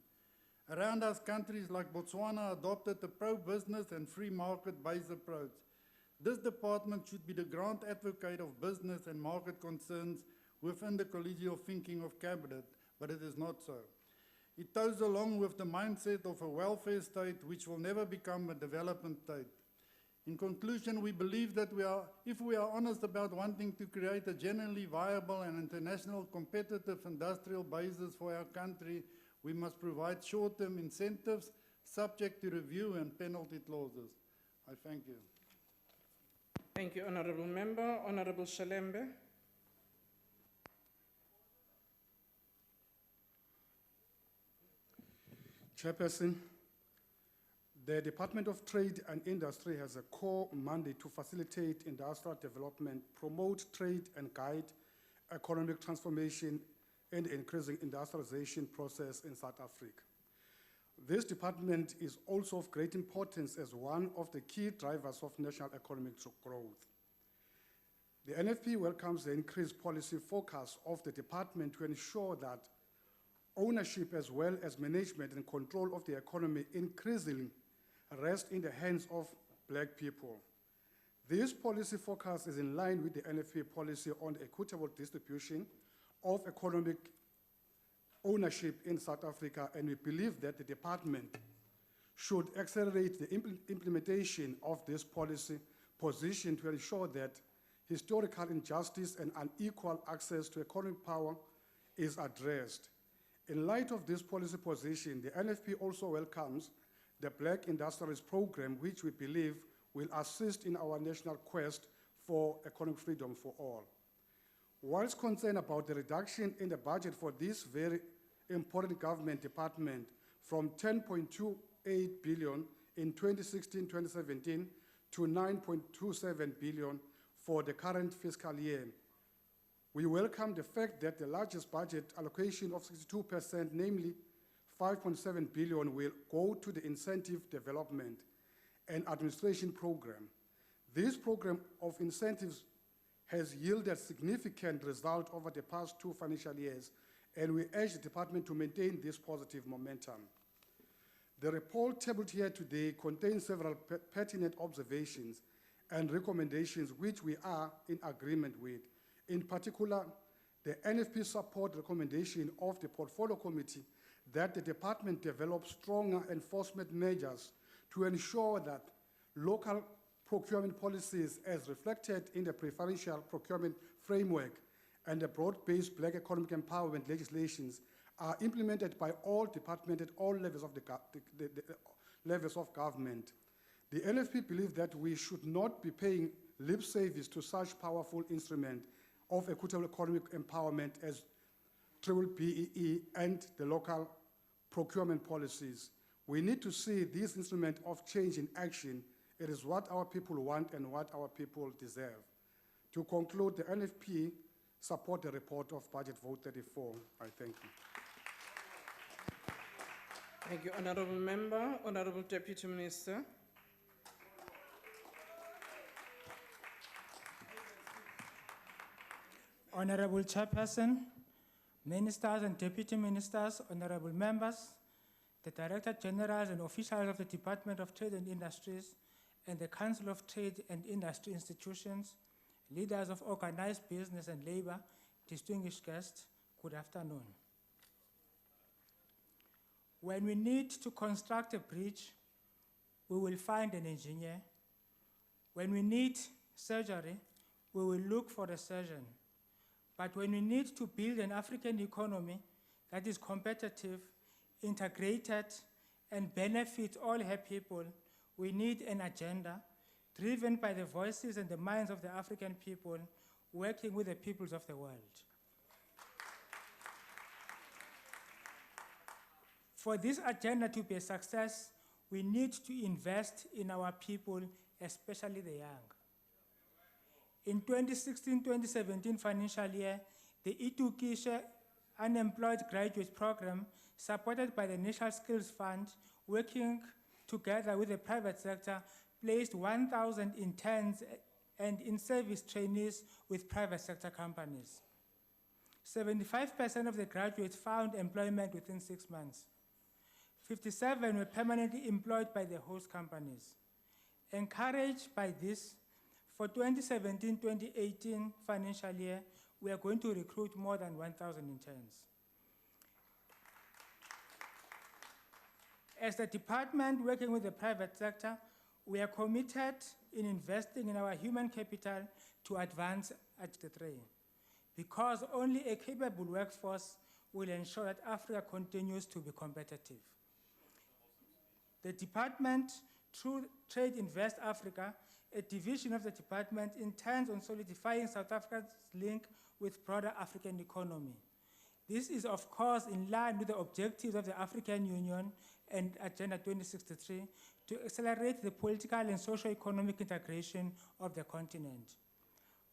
Around us, countries like Botswana adopted a pro-business and free market-based approach. This department should be the grand advocate of business and market concerns within the collegial thinking of Cabinet, but it is not so. It goes along with the mindset of a welfare state which will never become a development state. In conclusion, we believe that if we are honest about wanting to create a genuinely viable and international competitive industrial basis for our country, we must provide short-term incentives subject to review and penalty clauses. I thank you. Thank you, Honourable Member. Honourable Shalembe. Chairperson, the Department of Trade and Industry has a core mandate to facilitate industrial development, promote trade and guide economic transformation and increasing industrialization process in South Africa. This department is also of great importance as one of the key drivers of national economic growth. The NFP welcomes the increased policy focus of the department to ensure that ownership as well as management and control of the economy increasingly rest in the hands of Black people. This policy focus is in line with the NFP policy on equitable distribution of economic ownership in South Africa, and we believe that the department should accelerate the implementation of this policy position to ensure that historical injustice and unequal access to economic power is addressed. In light of this policy position, the NFP also welcomes the Black Industrialist Program, which we believe will assist in our national quest for economic freedom for all. Whilst concerned about the reduction in the budget for this very important government department from 10.28 billion in 2016-2017 to 9.27 billion for the current fiscal year, we welcome the fact that the largest budget allocation of 62%, namely 5.7 billion, will go to the incentive development and administration program. This program of incentives has yielded significant results over the past 2 financial years, and we urge the department to maintain this positive momentum. The report tabled here today contains several pertinent observations and recommendations which we are in agreement with. In particular, the NFP support recommendation of the Portfolio Committee that the department develop stronger enforcement measures to ensure that local procurement policies as reflected in the preferential procurement framework and the broad-based Black economic empowerment legislations are implemented by all departments at all levels of, levels of government. The NFP believes that we should not be paying lip service to such powerful instrument of equitable economic empowerment as BBEE and the local procurement policies. We need to see this instrument of change in action. It is what our people want and what our people deserve. To conclude, the NFP support the report of Budget Vote 34. I thank you. Thank you, Honourable Member. Honourable Deputy Minister. Honourable Chairperson, ministers and deputy ministers, honorable members, the Director Generals and officials of the Department of Trade and Industries, and the Council of Trade and Industry Institutions, leaders of organized business and labor, distinguished guests, good afternoon. When we need to construct a bridge, we will find an engineer. When we need surgery, we will look for a surgeon. But when we need to build an African economy that is competitive, integrated, and benefit all her people, we need an agenda driven by the voices and the minds of the African people, working with the peoples of the world. For this agenda to be a success, we need to invest in our people, especially the young. In 2016-2017 financial year, the Itukisha Unemployed Graduate Program, supported by the National Skills Fund, working together with the private sector, placed 1,000 interns and in-service trainees with private sector companies. 75% of the graduates found employment within 6 months. 57 were permanently employed by the host companies. Encouraged by this, for 2017-2018 financial year, we are going to recruit more than 1,000 interns. As the department working with the private sector, we are committed in investing in our human capital to advance at the trade, because only a capable workforce will ensure that Africa continues to be competitive. The department, through Trade Invest Africa, a division of the department, intends on solidifying South Africa's link with broader African economy. This is, of course, in line with the objectives of the African Union and Agenda 2063 to accelerate the political and socio-economic integration of the continent.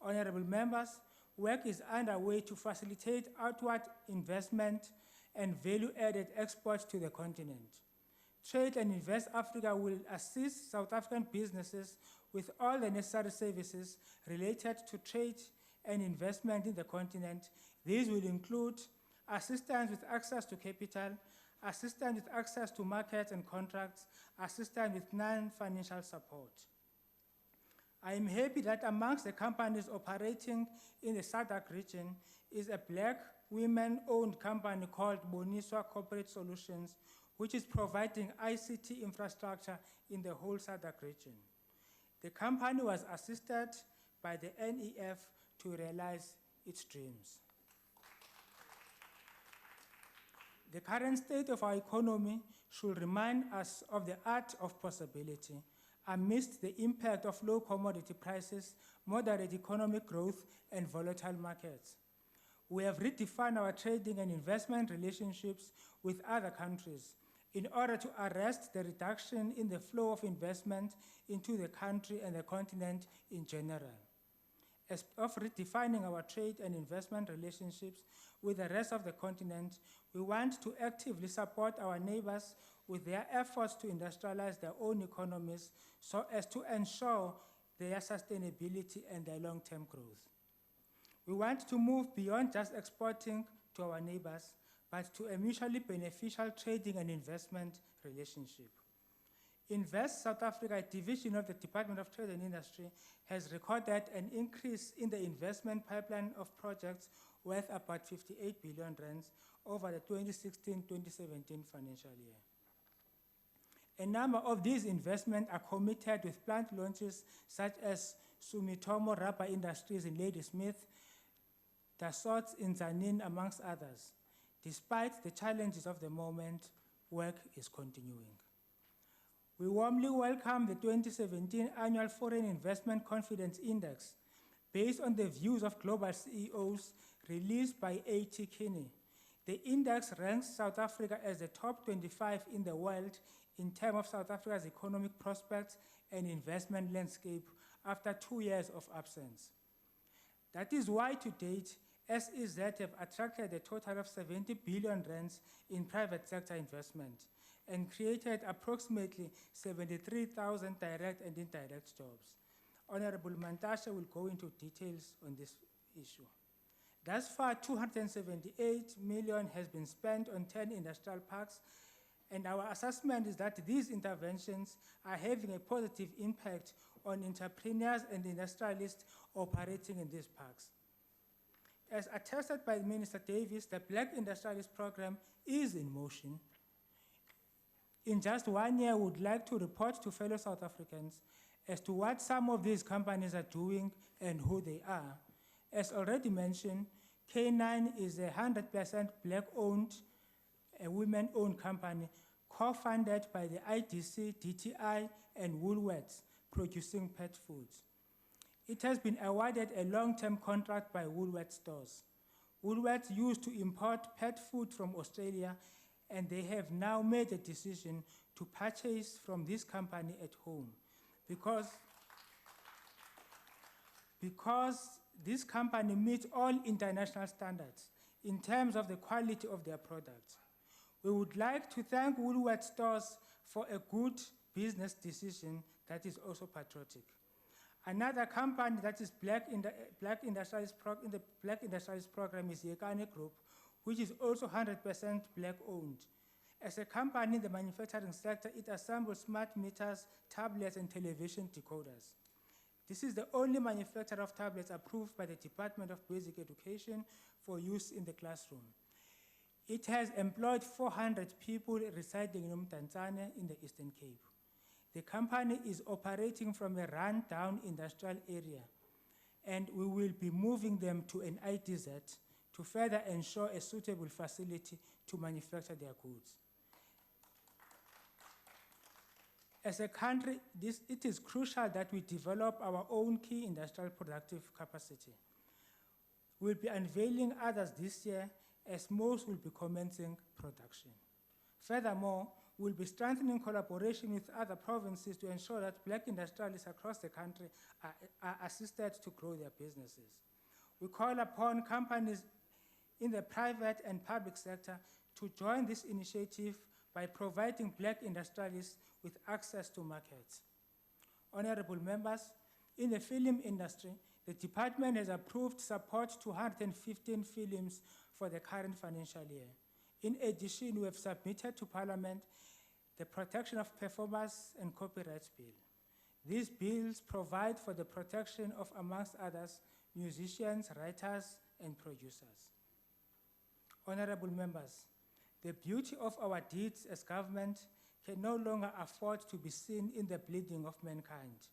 Honorable members, work is underway to facilitate outward investment and value-added exports to the continent. Trade and Invest Africa will assist South African businesses with all the necessary services related to trade and investment in the continent. These will include assistance with access to capital, assistance with access to markets and contracts, assistance with non-financial support. I am happy that amongst the companies operating in the SADC region is a Black women-owned company called Boniswa Corporate Solutions, which is providing ICT infrastructure in the whole SADC region. The company was assisted by the NEF to realize its dreams. The current state of our economy should remind us of the art of possibility amidst the impact of low commodity prices, moderate economic growth, and volatile markets. We have redefined our trading and investment relationships with other countries in order to arrest the reduction in the flow of investment into the country and the continent in general. As of redefining our trade and investment relationships with the rest of the continent, we want to actively support our neighbors with their efforts to industrialize their own economies so as to ensure their sustainability and their long-term growth. We want to move beyond just exporting to our neighbors, but to a mutually beneficial trading and investment relationship. Invest South Africa, a division of the Department of Trade and Industry, has recorded an increase in the investment pipeline of projects worth about 58 billion rands over the 2016-2017 financial year. A number of these investments are committed with plant launches such as Sumitomo Rubber Industries in Ladysmith, Dassault in Zanin, amongst others. Despite the challenges of the moment, work is continuing. We warmly welcome the 2017 Annual Foreign Investment Confidence Index, based on the views of global CEOs released by A.T. Kinney. The index ranks South Africa as the top 25 in the world in terms of South Africa's economic prospects and investment landscape after 2 years of absence. That is why to date, SEZ have attracted a total of 70 billion rands in private sector investment and created approximately 73,000 direct and indirect jobs. Honorable Mantashe will go into details on this issue. Thus far, 278 million has been spent on 10 industrial parks, and our assessment is that these interventions are having a positive impact on entrepreneurs and industrialists operating in these parks. As attested by Minister Davis, the Black Industrialist Program is in motion. In just 1 year, we would like to report to fellow South Africans as to what some of these companies are doing and who they are. As already mentioned, K9 is a 100% Black-owned, a women-owned company co-funded by the IDC, DTI, and Woolworths, producing pet foods. It has been awarded a long-term contract by Woolworths stores. Woolworths used to import pet food from Australia, and they have now made a decision to purchase from this company at home because this company meets all international standards in terms of the quality of their products. We would like to thank Woolworths stores for a good business decision that is also patriotic. Another company that is in the Black Industrialist Program is Yekane Group, which is also 100% Black-owned. As a company in the manufacturing sector, it assembles smart meters, tablets, and television decoders. This is the only manufacturer of tablets approved by the Department of Basic Education for use in the classroom. It has employed 400 people residing in Umtanzane in the Eastern Cape. The company is operating from a run-down industrial area, and we will be moving them to an IDZ to further ensure a suitable facility to manufacture their goods. As a country, it is crucial that we develop our own key industrial productive capacity. We'll be unveiling others this year, as most will be commencing production. Furthermore, we'll be collaboration with other provinces to ensure that Black industrialists across the country are assisted to grow their businesses. We call upon companies in the private and public sector to join this initiative by providing Black industrialists with access to markets. Honorable members, in the film industry, the department has approved support to 115 films for the current financial year. In addition, we have submitted to Parliament the Protection of Performers and Copyrights Bill. These bills provide for the protection of, amongst others, musicians, writers, and producers. Honorable members, the beauty of our deeds as government can no longer afford to be seen in the bleeding of mankind.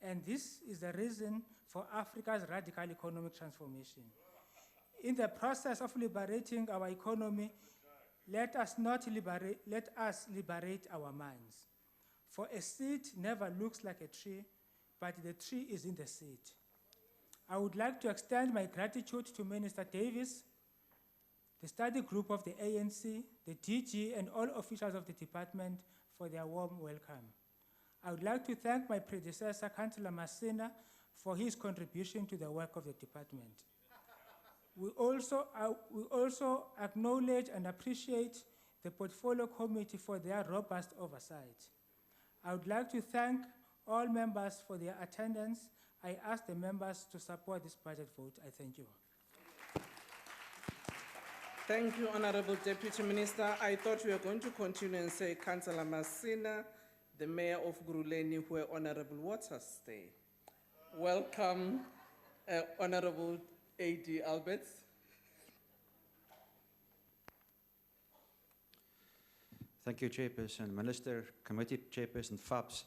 And this is the reason for Africa's radical economic transformation. In the process of liberating our economy, let us liberate our minds. For a seed never looks like a tree, but the tree is in the seed. I would like to extend my gratitude to Minister Davis, the study group of the ANC, the DG, and all officials of the department for their warm welcome. I would like to thank my predecessor, Councillor Masina, for his contribution to the work of the department. We also acknowledge and appreciate the Portfolio Committee for their robust oversight. I would like to thank all members for their attendance. I ask the members to support this budget vote. I thank you. Thank you, Honorable Deputy Minister. I thought we were going to continue and say Councillor Masina, the Mayor of Guruleni, where Honorable Waters stay. Welcome, Honorable A.D. Alberts. Thank you, Chairperson. Minister, Committee Chairperson Fabs.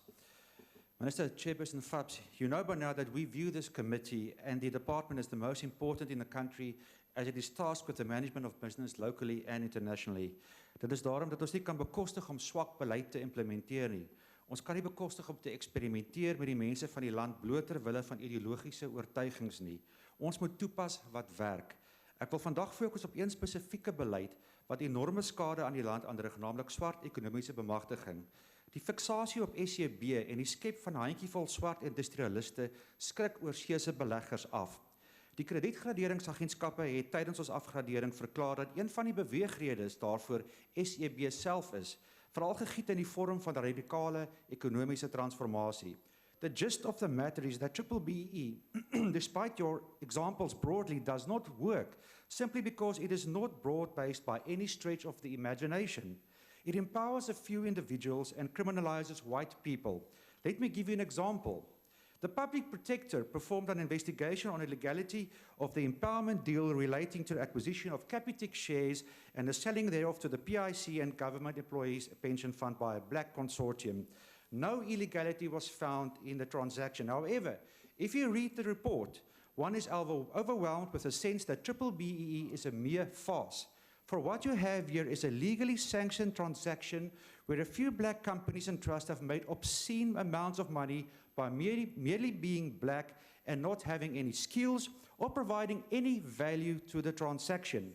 Minister, Chairperson Fabs, you know by now that we view this committee and the department as the most important in the country as it is tasked with the management of business locally and internationally. Dit is daarom dat ons nie kan bekostig om swak beleid te implementeer nie. Ons kan nie bekostig om te eksperimenteer met die mense van die land bloot ter wille van ideologiese oortuigings nie. Ons moet toepas wat werk. Ek wil vandag fokus op een spesifieke beleid wat enorme skade aan die land aanrig, naamlik swart ekonomiese bemagtiging. Die fiksasie op SCB en die skep van 'n handjievol swart industrialiste skrik oorseese beleggers af. Die kredietgraderingsagentskappe het tydens ons afgradering verklaar dat een van die beweegredes daarvoor SCB self is, veral gegiet in die vorm van radikale ekonomiese transformasie. The gist of the matter is that BBBE, despite your examples broadly, does not work simply because it is not broad-based by any stretch of the imagination. It empowers a few individuals and criminalizes white people. Let me give you an example. The public protector performed an investigation on illegality of the empowerment deal relating to the acquisition of Capitec shares and the selling thereof to the PIC and government employees pension fund by a black consortium. No illegality was found in the transaction. However, if you read the report, one is overwhelmed with a sense that BBBE is a mere farce. For what you have here is a legally sanctioned transaction where a few black companies and trusts have made obscene amounts of money by merely being black and not having any skills or providing any value to the transaction.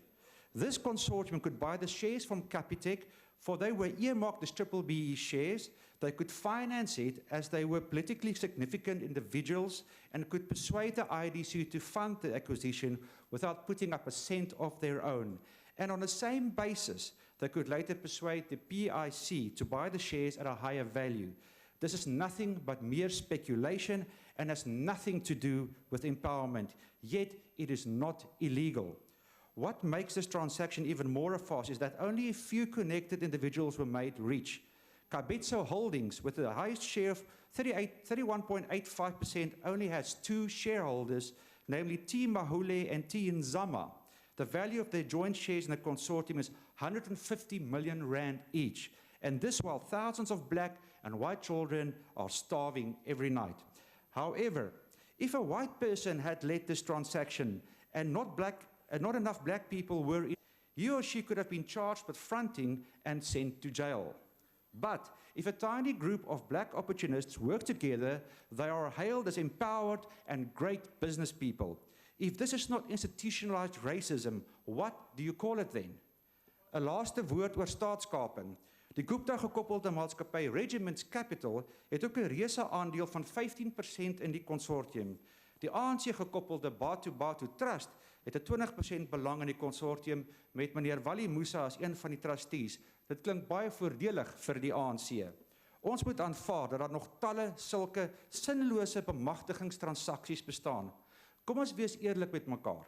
This consortium could buy the shares from Capitec, for they were earmarked as BBBE shares. They could finance it as they were politically significant individuals and could persuade the IDC to fund the acquisition without putting up a cent of their own. And on the same basis, they could later persuade the PIC to buy the shares at a higher value. This is nothing but mere speculation and has nothing to do with empowerment, yet it is not illegal. What makes this transaction even more a farce is that only a few connected individuals were made rich. Kabetso Holdings, with the highest share of 31.85%, only has 2 shareholders, namely T. Mahule and T. Nzama. The value of their joint shares in the consortium is 150 million rand each, and this while thousands of black and white children are starving every night. However, if a white person had led this transaction and not enough black people were in, he or she could have been charged with fronting and sent to jail. But if a tiny group of black opportunists work together, they are hailed as empowered and great business people. If this is not institutionalized racism, what do you call it then? 'n Laaste woord oor staatskaping. Die Gupta-gekoppelde maatskappy Regiments Capital het ook 'n reuse aandeel van 15% in die konsortium. Die ANC-gekoppelde Batu Trust het 'n 20% belang in die konsortium met meneer Wally Musa as een van die trustees. Dit klink baie voordelig vir die ANC. Ons moet aanvaar dat daar nog talle sulke sinlose bemagtigingstransaksies bestaan. Kom ons wees eerlik met mekaar.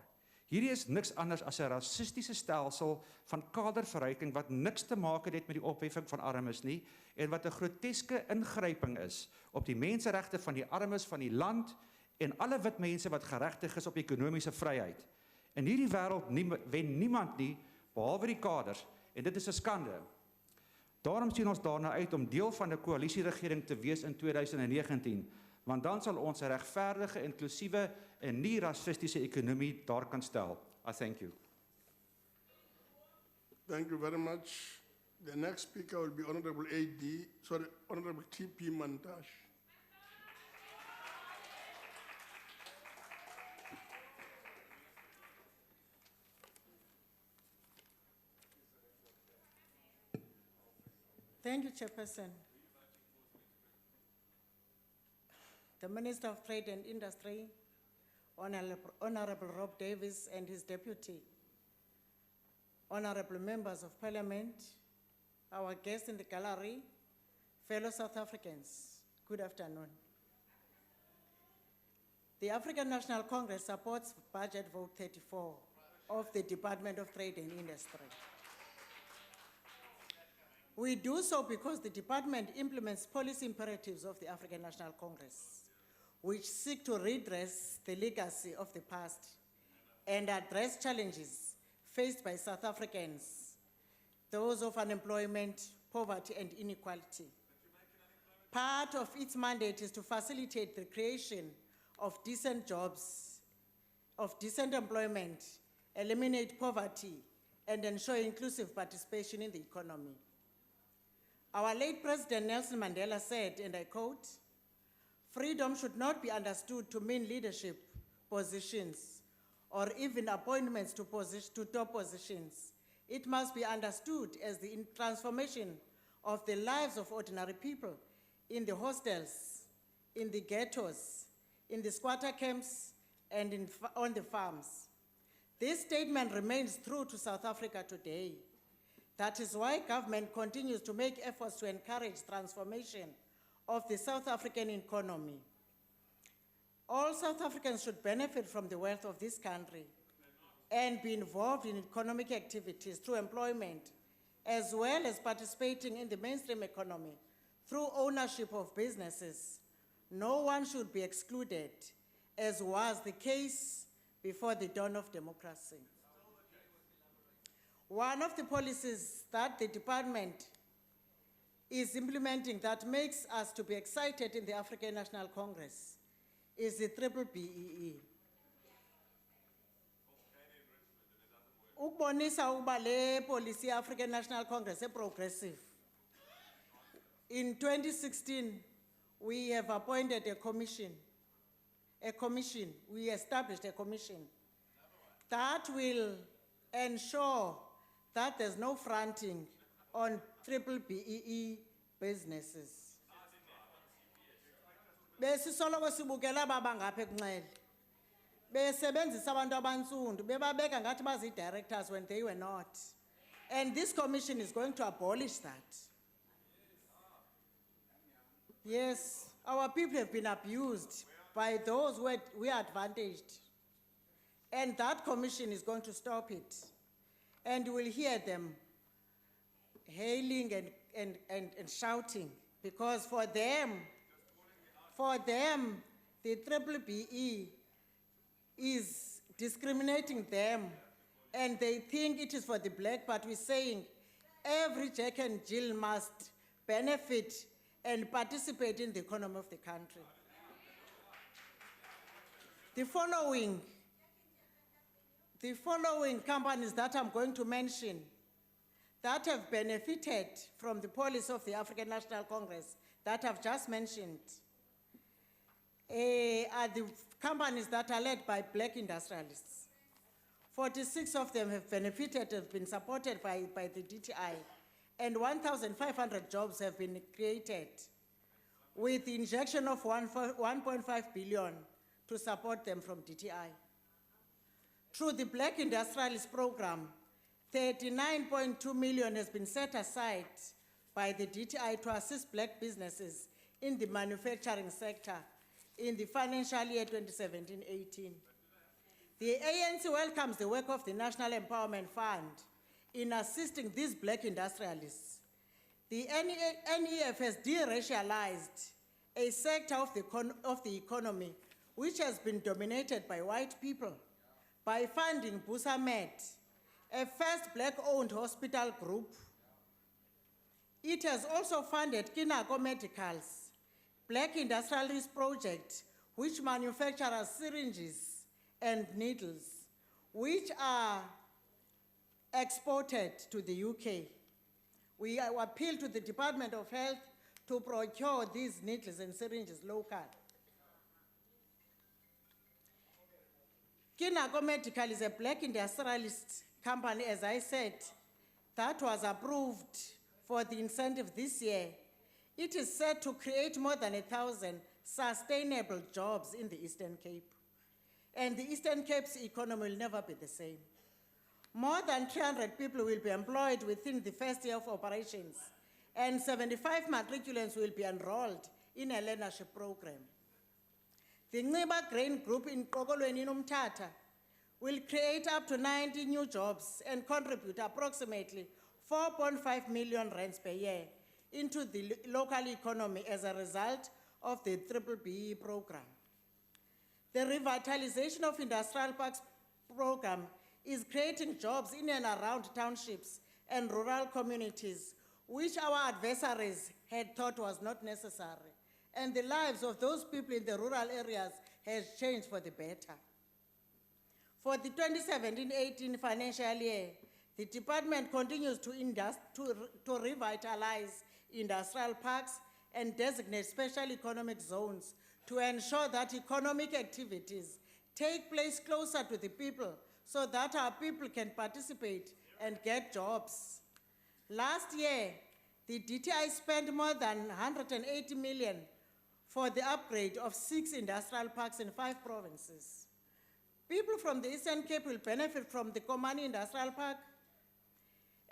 Hierdie is niks anders as 'n rassistiese stelsel van kaderverryking wat niks te maak het met die opheffing van armes nie en wat 'n groteske ingryping is op die menseregte van die armes van die land en alle wit mense wat geregtig is op ekonomiese vryheid. In hierdie wêreld wen niemand nie behalwe die kaders en dit is 'n skande. Daarom sien ons daarna uit om deel van 'n koalisieregering te wees in 2019. Want dan sal ons 'n regverdige, inklusiewe en nie rassistiese ekonomie daar kan stel. I thank you. Thank you very much. The next speaker will be Honorable T.P. Mantash. Thank you, Chairperson. The Minister of Trade and Industry, Honorable Rob Davis and his deputy, honorable members of Parliament, our guests in the gallery, fellow South Africans, good afternoon. The African National Congress supports Budget Vote 34 of the Department of Trade and Industry. We do so because the department implements policy imperatives of the African National Congress, which seek to redress the legacy of the past and address challenges faced by South Africans, those of unemployment, poverty, and inequality. Part of its mandate is to facilitate the creation of decent jobs, of decent employment, eliminate poverty, and ensure inclusive participation in the economy. Our late President Nelson Mandela said, and I quote, "Freedom should not be understood to mean leadership positions or even appointments to top positions. It must be understood as the transformation of the lives of ordinary people in the hostels, in the ghettos, in the squatter camps, and on the farms." This statement remains true to South Africa today. That is why government continues to make efforts to encourage transformation of the South African economy. All South Africans should benefit from the wealth of this country and be involved in economic activities through employment, as well as participating in the mainstream economy through ownership of businesses. No one should be excluded, as was the case before the dawn of democracy. One of the policies that the department is implementing that makes us to be excited in the African National Congress is the BBBEE. Ukubonisa ukuba le policy African National Congress progressive. In 2016, we have appointed a commission. We established a commission that will ensure that there's no fronting on BBBEE businesses. Besisoloko sibukela baba ngapha ekunxele. Besebenzisa abantu abantsundu bebabeka ngathi bazi directors when they were not. And this commission is going to abolish that. Yes, our people have been abused by those who are advantaged. And that commission is going to stop it. And you will hear them hailing and shouting, because for them, the BBBEE is discriminating them, and they think it is for the black, but we're saying every Jack and Jill must benefit and participate in the economy of the country. The following companies that I'm going to mention that have benefited from the policy of the African National Congress that I've just mentioned are the companies that are led by black industrialists. 46 of them have benefited, have been supported by the DTI, and 1,500 jobs have been created with the injection of 1.5 billion to support them from DTI. Through the Black Industrialist Program, 39.2 million has been set aside by the DTI to assist black businesses in the manufacturing sector in the financial year 2017-18. The ANC welcomes the work of the National Empowerment Fund in assisting these black industrialists. The NEF has deracialized a sector of the economy which has been dominated by white people by funding Busamed, a first black-owned hospital group. It has also funded Kinako Medicals, black industrialist project, which manufactures syringes and needles, which are exported to the UK. We appeal to the Department of Health to procure these needles and syringes locally. Kinako Medical is a black industrialist company, as I said, that was approved for the incentive this year. It is set to create more than 1,000 sustainable jobs in the Eastern Cape. And the Eastern Cape's economy will never be the same. More than 300 people will be employed within the first year of operations, and 75 matriculants will be enrolled in a learnership program. The Nciba Grain Group in Qokolweni Umtata will create up to 90 new jobs and contribute approximately 4.5 million rands per year into the local economy as a result of the BBBEE program. The revitalization of industrial parks program is creating jobs in and around townships and rural communities, which our adversaries had thought was not necessary. And the lives of those people in the rural areas has changed for the better. For the 2017-18 financial year, the department continues to revitalize industrial parks and designate special economic zones to ensure that economic activities take place closer to the people so that our people can participate and get jobs. Last year, the DTI spent more than 180 million for the upgrade of 6 industrial parks in 5 provinces. People from the Eastern Cape will benefit from the Komani Industrial Park,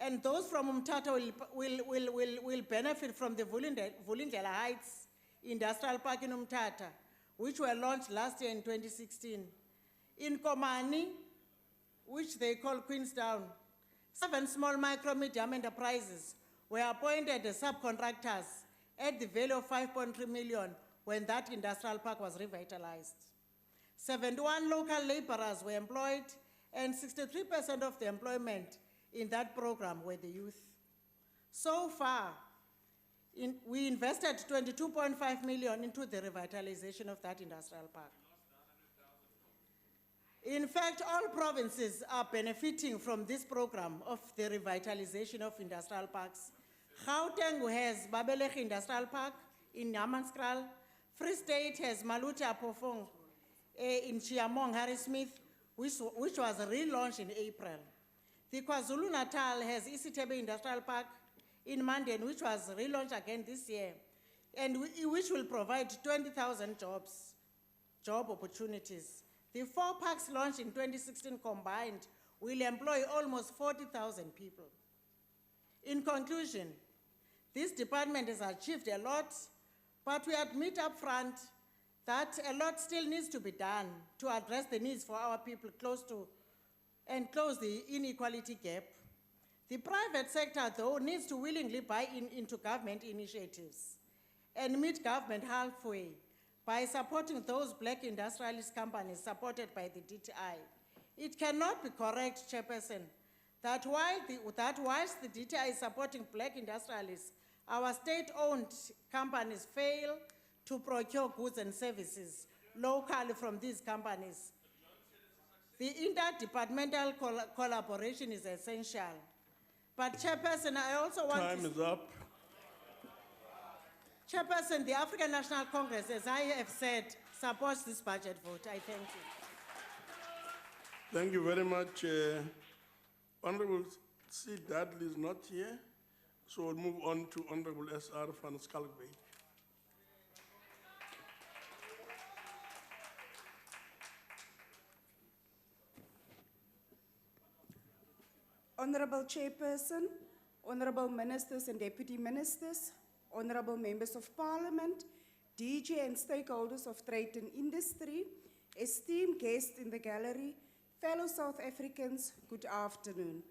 and those from Umtata will benefit from the Vulindlela Heights Industrial Park in Umtata, which were launched last year in 2016. In Komani, which they call Queenstown, 7 small micro medium enterprises were appointed as subcontractors at the value of 5.3 million when that industrial park was revitalized. 71 local laborers were employed, and 63% of the employment in that program were the youth. So far, we invested 22.5 million into the revitalization of that industrial park. In fact, all provinces are benefiting from this program of the revitalization of industrial parks. Gauteng has Babelech Industrial Park in Namaskral. Free State has Maluti Apofong in Chiamong, Harrismith, which was relaunched in April. The KwaZulu-Natal has Isitebe Industrial Park in Manden, which was relaunched again this year, and which will provide 20,000 job opportunities. The 4 parks launched in 2016 combined will employ almost 40,000 people. In conclusion, this department has achieved a lot, but we admit up front that a lot still needs to be done to address the needs for our people and close the inequality gap. The private sector, though, needs to willingly buy into government initiatives and meet government halfway by supporting those black industrialist companies supported by the DTI. It cannot be correct, Chairperson, that whilst the DTI is supporting black industrialists, our state-owned companies fail to procure goods and services locally from these companies. The interdepartmental collaboration is essential. But Chairperson, I also want Time is up. Chairperson, the African National Congress, as I have said, supports this budget vote. I thank you. Thank you very much. Honorable C. Dudley is not here, so we'll move on to Honorable S.R. van Schalkwyk. Honorable Chairperson, Honorable Ministers and Deputy Ministers, Honorable Members of Parliament, DG and stakeholders of trade and industry, esteemed guests in the gallery, fellow South Africans, good afternoon.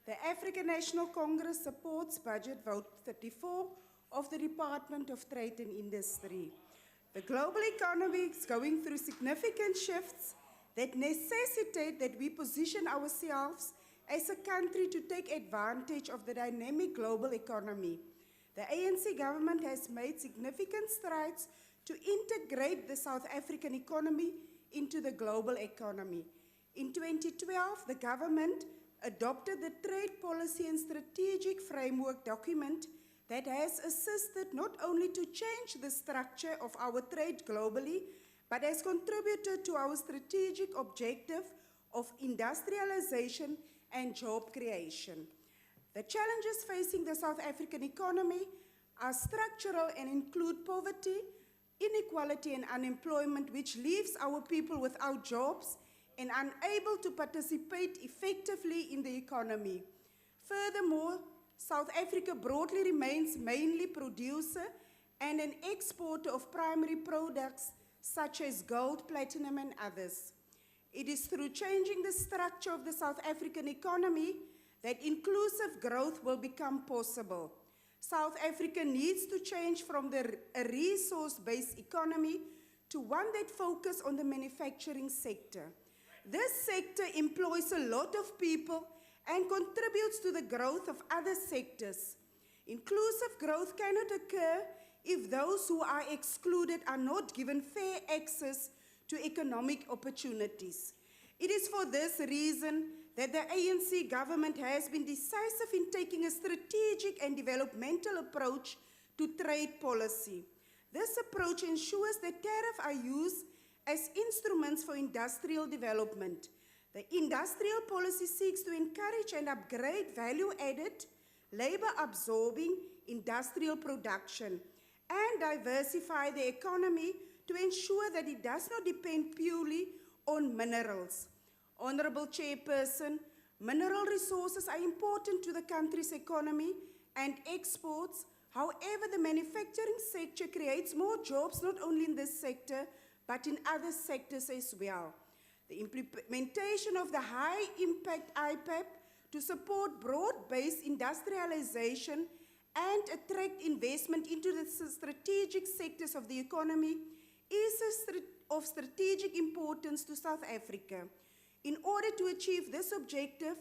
The African National Congress supports Budget Vote 34 of the Department of Trade and Industry. The global economy is going through significant shifts that necessitate that we position ourselves as a country to take advantage of the dynamic global economy. The ANC government has made significant strides to integrate the South African economy into the global economy. In 2012, the government adopted the Trade Policy and Strategic Framework document that has assisted not only to change the structure of our trade globally, but has contributed to our strategic objective of industrialization and job creation. The challenges facing the South African economy are structural and include poverty, inequality and unemployment, which leaves our people without jobs and unable to participate effectively in the economy. Furthermore, South Africa broadly remains mainly producer and an exporter of primary products such as gold, platinum and others. It is through changing the structure of the South African economy that inclusive growth will become possible. South Africa needs to change from a resource-based economy to one that focuses on the manufacturing sector. This sector employs a lot of people and contributes to the growth of other sectors. Inclusive growth cannot occur if those who are excluded are not given fair access to economic opportunities. It is for this reason that the ANC government has been decisive in taking a strategic and developmental approach to trade policy. This approach ensures that tariffs are used as instruments for industrial development. The industrial policy seeks to encourage and upgrade value-added, labor-absorbing industrial production and diversify the economy to ensure that it does not depend purely on minerals. Honorable Chairperson, mineral resources are important to the country's economy and exports. However, the manufacturing sector creates more jobs not only in this sector, but in other sectors as well. The implementation of the high-impact IPAP to support broad-based industrialization and attract investment into the strategic sectors of the economy is of strategic importance to South Africa. In order to achieve this objective,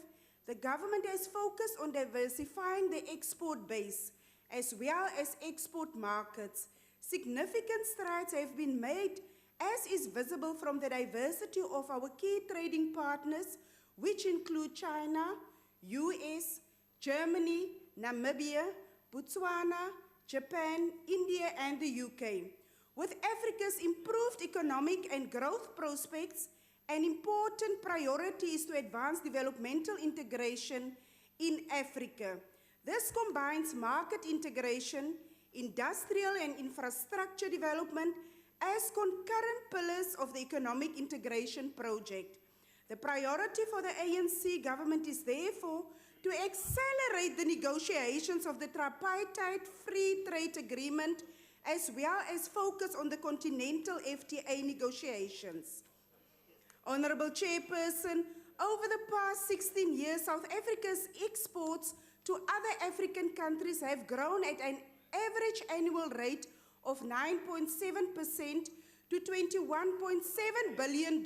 the government has focused on diversifying the export base as well as export markets. Significant strides have been made, as is visible from the diversity of our key trading partners, which include China, US, Germany, Namibia, Botswana, Japan, India, and the UK. With Africa's improved economic and growth prospects, an important priority is to advance developmental integration in Africa. This combines market integration, industrial and infrastructure development as concurrent pillars of the economic integration project. The priority for the ANC government is therefore to accelerate the negotiations of the tripartite free trade agreement as well as focus on the continental FTA negotiations. Honorable Chairperson, over the past 16 years, South Africa's exports to other African countries have grown at an average annual rate of 9.7% to $21.7 billion,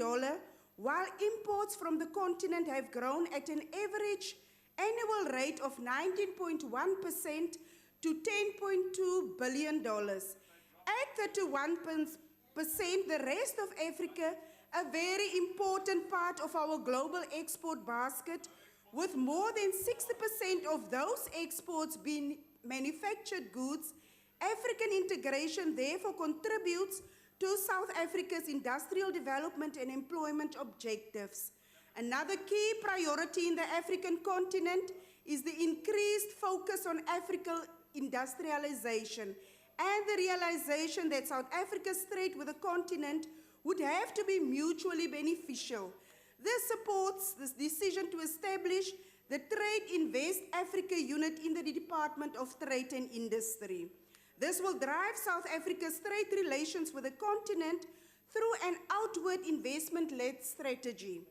while imports from the continent have grown at an average annual rate of 19.1% to $10.2 billion. At 31%, the rest of Africa, a very important part of our global export basket, with more than 60% of those exports being manufactured goods, African integration therefore contributes to South Africa's industrial development and employment objectives. Another key priority in the African continent is the increased focus on African industrialization and the realization that South Africa's trade with the continent would have to be mutually beneficial. This supports this decision to establish the Trade Invest Africa unit in the Department of Trade and Industry. This will drive South Africa's trade relations with the continent through an outward investment-led strategy.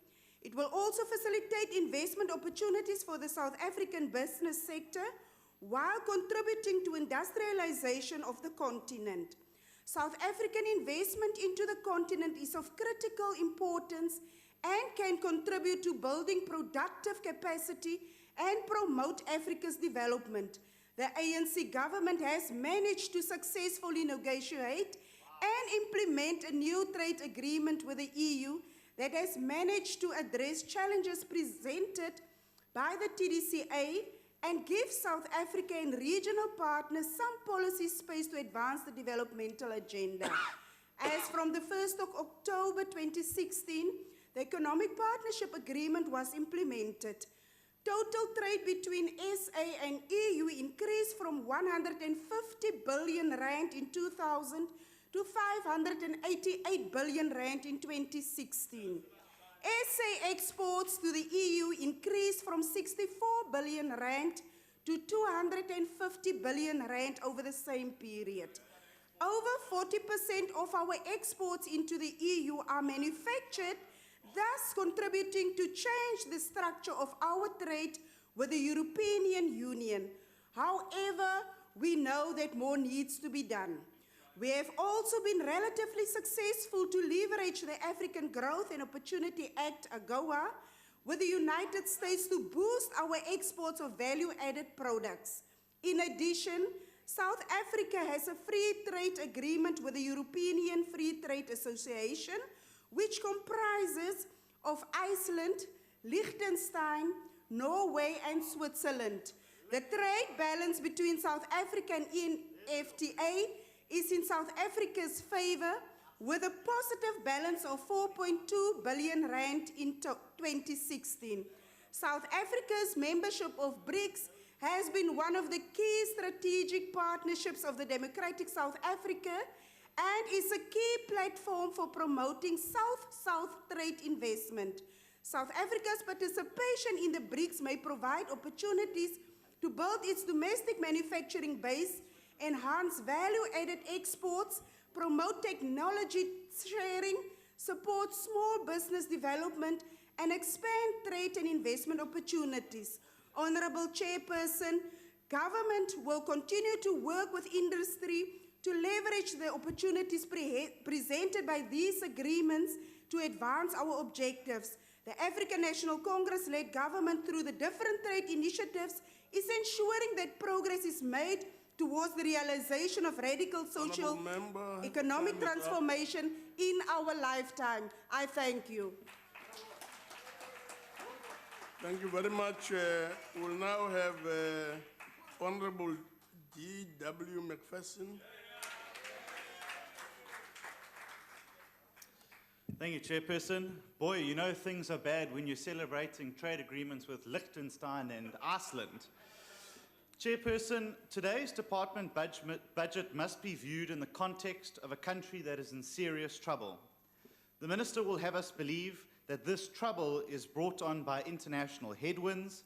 It will also facilitate investment opportunities for the South African business sector while contributing to industrialization of the continent. South African investment into the continent is of critical importance and can contribute to building productive capacity and promote Africa's development. The ANC government has managed to successfully negotiate and implement a new trade agreement with the EU that has managed to address challenges presented by the TDCA and give South Africa and regional partners some policy space to advance the developmental agenda. As from the 1st of October 2016, the Economic Partnership Agreement was implemented. Total trade between SA and EU increased from 150 billion rand in 2000 to 588 billion rand in 2016. SA exports to the EU increased from 64 billion rand to 250 billion rand over the same period. Over 40% of our exports into the EU are manufactured, thus contributing to change the structure of our trade with the European Union. However, we know that more needs to be done. We have also been relatively successful to leverage the African Growth and Opportunity Act, AGOA, with the United States to boost our exports of value-added products. In addition, South Africa has a free trade agreement with the European Free Trade Association, which comprises of Iceland, Liechtenstein, Norway, and Switzerland. The trade balance between South Africa and FTA is in South Africa's favor, with a positive balance of 4.2 billion rand in 2016. South Africa's membership of BRICS has been one of the key strategic partnerships of the democratic South Africa and is a key platform for promoting South-South trade investment. South Africa's participation in the BRICS may provide opportunities to build its domestic manufacturing base, enhance value-added exports, promote technology sharing, support small business development, and expand trade and investment opportunities. Honorable Chairperson, government will continue to work with industry to leverage the opportunities presented by these agreements to advance our objectives. The African National Congress-led government, through the different trade initiatives, is ensuring that progress is made towards the realization of radical social economic transformation in our lifetime. I thank you. Thank you very much. We'll now have Honorable D.W. McPherson. Thank you, Chairperson. Boy, you know things are bad when you're celebrating trade agreements with Liechtenstein and Iceland. Chairperson, today's department budget must be viewed in the context of a country that is in serious trouble. The Minister will have us believe that this trouble is brought on by international headwinds,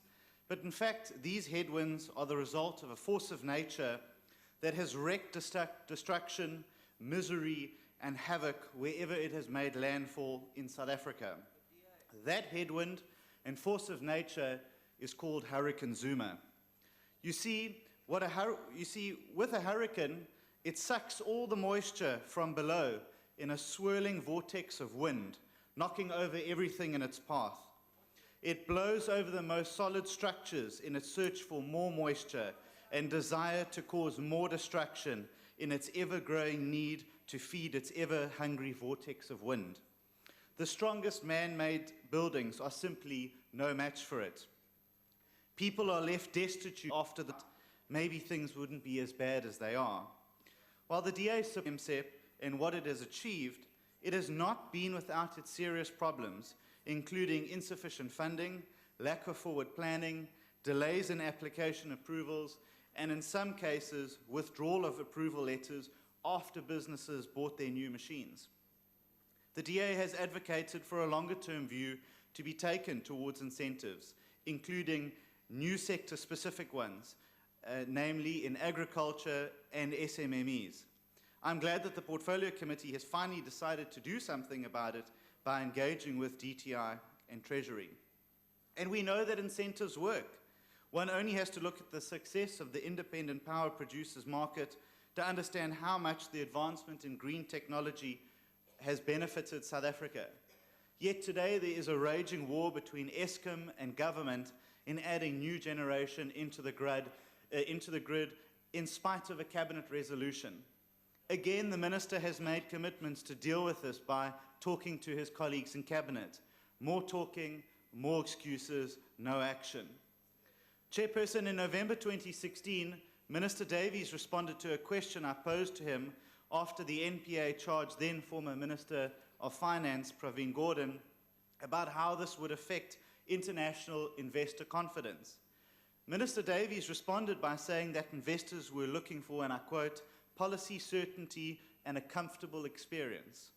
but in fact, these headwinds are the result of a force of nature that has wreaked destruction, misery, and havoc wherever it has made landfall in South Africa. That headwind and force of nature is called Hurricane Zuma. You see, with a hurricane, it sucks all the moisture from below in a swirling vortex of wind, knocking over everything in its path. It blows over the most solid structures in its search for more moisture and desire to cause more destruction in its ever-growing need to feed its ever-hungry vortex of wind. The strongest man-made buildings are simply no match for it. People are left destitute after that. Maybe things wouldn't be as bad as they are. While the DA MSEP and what it has achieved, it has not been without its serious problems, including insufficient funding, lack of forward planning, delays in application approvals, and in some cases, withdrawal of approval letters after businesses bought their new machines. The DA has advocated for a longer-term view to be taken towards incentives, including new sector-specific ones, namely in agriculture and SMMEs. I'm glad that the Portfolio Committee has finally decided to do something about it by engaging with DTI and Treasury. And we know that incentives work. One only has to look at the success of the independent power producers market to understand how much the advancement in green technology has benefited South Africa. Yet today there is a raging war between Eskom and government in adding new generation into the grid in spite of a cabinet resolution. Again, the Minister has made commitments to deal with this by talking to his colleagues in cabinet. More talking, more excuses, no action. Chairperson, in November 2016, Minister Davies responded to a question I posed to him after the NPA charged then former Minister of Finance, Pravin Gordhan, about how this would affect international investor confidence. Minister Davies responded by saying that investors were looking for, and I quote, policy certainty and a comfortable experience.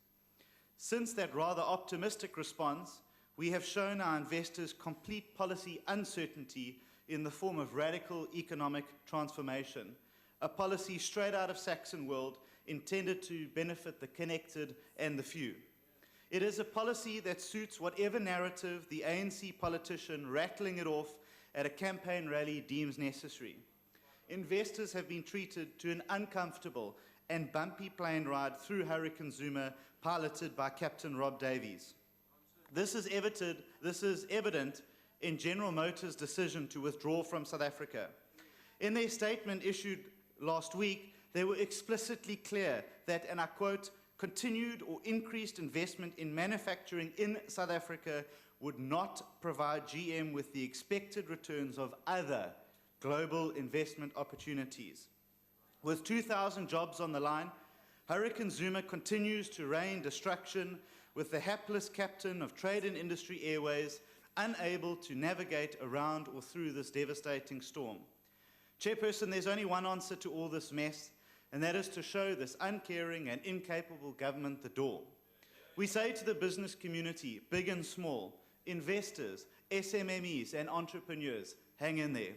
Since that rather optimistic response, we have shown our investors complete policy uncertainty in the form of radical economic transformation, a policy straight out of Saxon world intended to benefit the connected and the few. It is a policy that suits whatever narrative the ANC politician rattling it off at a campaign rally deems necessary. Investors have been treated to an uncomfortable and bumpy plane ride through Hurricane Zuma, piloted by Captain Rob Davies. This is evident in General Motors' decision to withdraw from South Africa. In their statement issued last week, they were explicitly clear that, and I quote, continued or increased investment in manufacturing in South Africa would not provide GM with the expected returns of other global investment opportunities. With 2,000 jobs on the line, Hurricane Zuma continues to rain destruction, with the hapless captain of Trade and Industry Airways unable to navigate around or through this devastating storm. Chairperson, there's only one answer to all this mess, and that is to show this uncaring and incapable government the door. We say to the business community, big and small, investors, SMMEs, and entrepreneurs, hang in there.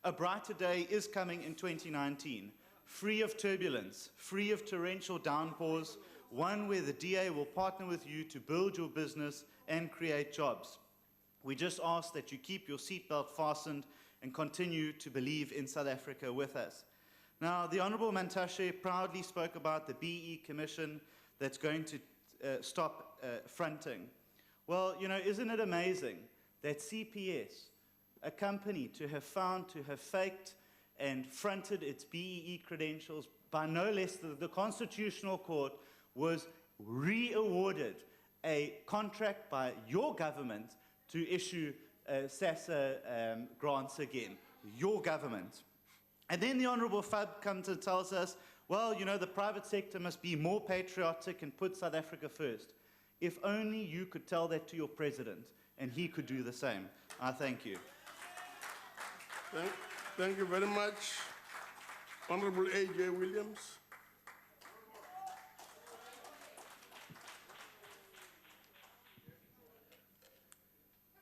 A brighter day is coming in 2019, free of turbulence, free of torrential downpours, one where the DA will partner with you to build your business and create jobs. We just ask that you keep your seatbelt fastened and continue to believe in South Africa with us. Now, the Honourable Mantashe proudly spoke about the BE Commission that's going to stop fronting. Well, you know, isn't it amazing that CPS, a company to have found to have faked and fronted its BEE credentials by no less than the Constitutional Court, was re-awarded a contract by your government to issue SASSA grants again, your government. And then the Honourable Fab comes and tells us, well, you know, the private sector must be more patriotic and put South Africa first. If only you could tell that to your president, and he could do the same. I thank you. Thank you very much. Honourable A.J. Williams.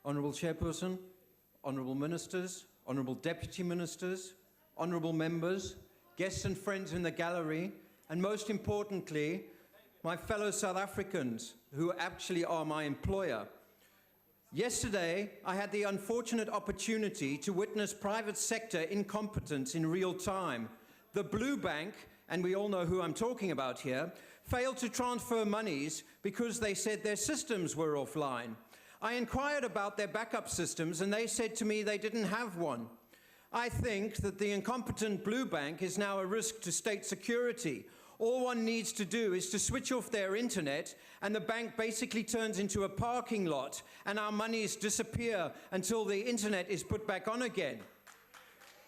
Honourable Chairperson, Honourable Ministers, Honourable Deputy Ministers, Honourable Members, guests and friends in the gallery, and most importantly, my fellow South Africans who actually are my employer. Yesterday, I had the unfortunate opportunity to witness private sector incompetence in real time. The Blue Bank, and we all know who I'm talking about here, failed to transfer monies because they said their systems were offline. I inquired about their backup systems and they said to me they didn't have one. I think that the incompetent Blue Bank is now a risk to state security. All one needs to do is to switch off their internet and the bank basically turns into a parking lot and our monies disappear until the internet is put back on again.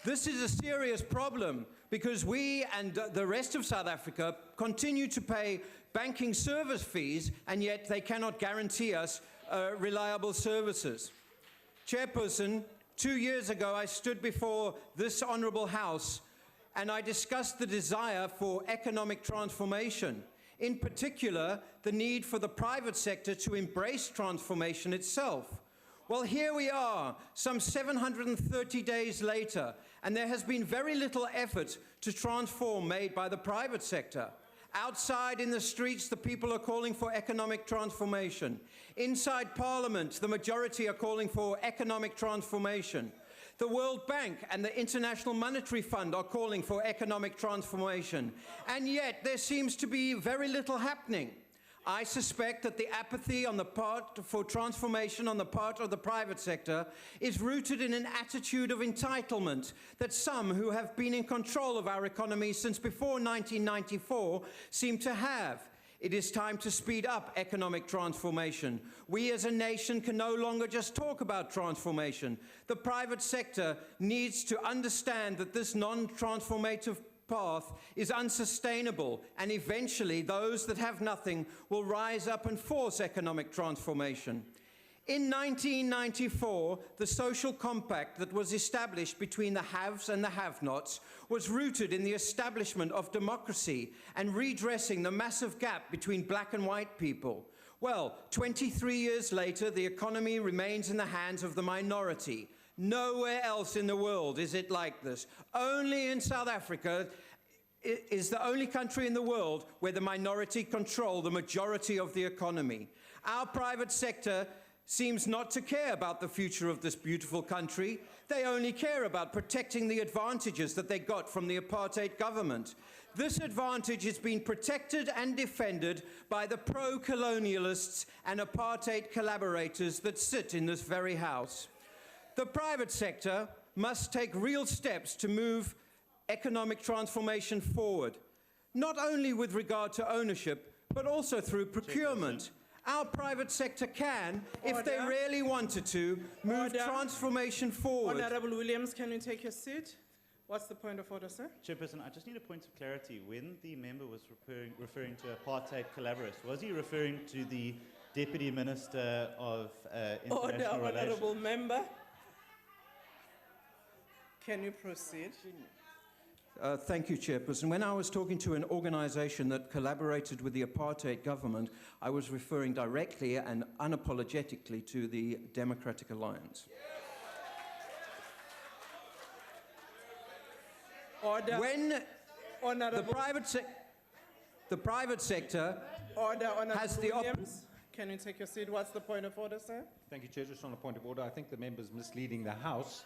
This is a serious problem because we and the rest of South Africa continue to pay banking service fees and yet they cannot guarantee us reliable services. Chairperson, 2 years ago I stood before this Honourable House and I discussed the desire for economic transformation, in particular the need for the private sector to embrace transformation itself. Well, here we are, some 730 days later, and there has been very little effort to transform made by the private sector. Outside in the streets, the people are calling for economic transformation. Inside Parliament, the majority are calling for economic transformation. The World Bank and the International Monetary Fund are calling for economic transformation. And yet, there seems to be very little happening. I suspect that the apathy on the part for transformation on the part of the private sector is rooted in an attitude of entitlement that some who have been in control of our economy since before 1994 seem to have. It is time to speed up economic transformation. We as a nation can no longer just talk about transformation. The private sector needs to understand that this non-transformative path is unsustainable, and eventually those that have nothing will rise up and force economic transformation. In 1994, the social compact that was established between the haves and the have-nots was rooted in the establishment of democracy and redressing the massive gap between black and white people. Well, 23 years later, the economy remains in the hands of the minority. Nowhere else in the world is it like this. Only in South Africa is the only country in the world where the minority control the majority of the economy. Our private sector seems not to care about the future of this beautiful country. They only care about protecting the advantages that they got from the apartheid government. This advantage is being protected and defended by the pro-colonialists and apartheid collaborators that sit in this very house. The private sector must take real steps to move economic transformation forward, not only with regard to ownership, but also through procurement. Our private sector can, if they really wanted to, move transformation forward. Honourable Williams, can you take your seat? What's the point of order, sir? Chairperson, I just need a point of clarity. When the member was referring to apartheid collaborators, was he referring to the Deputy Minister of International Relations? Honourable member. Can you proceed? Thank you, Chairperson. When I was talking to an organisation that collaborated with the apartheid government, I was referring directly and unapologetically to the Democratic Alliance. Order. When the private sector Order, has Honourable the Williams. Can you take your seat? What's the point of order, sir? Thank you, Chair. Just on a point of order, I think the member's misleading the House.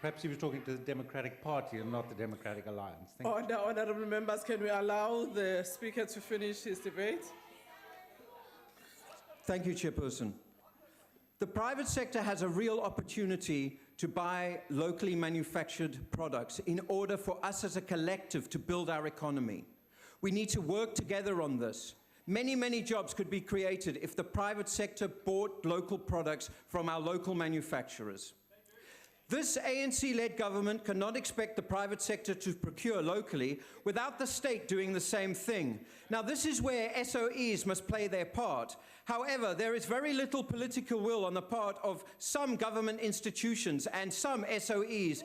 Perhaps he was talking to the Democratic Party and not the Democratic Alliance. Thank you. Order, honourable members. Can we allow the speaker to finish his debate? Thank you, Chairperson. The private sector has a real opportunity to buy locally manufactured products in order for us as a collective to build our economy. We need to work together on this. Many, many jobs could be created if the private sector bought local products from our local manufacturers. This ANC-led government cannot expect the private sector to procure locally without the state doing the same thing. Now, this is where SOEs must play their part. However, there is very little political will on the part of some government institutions and some SOEs,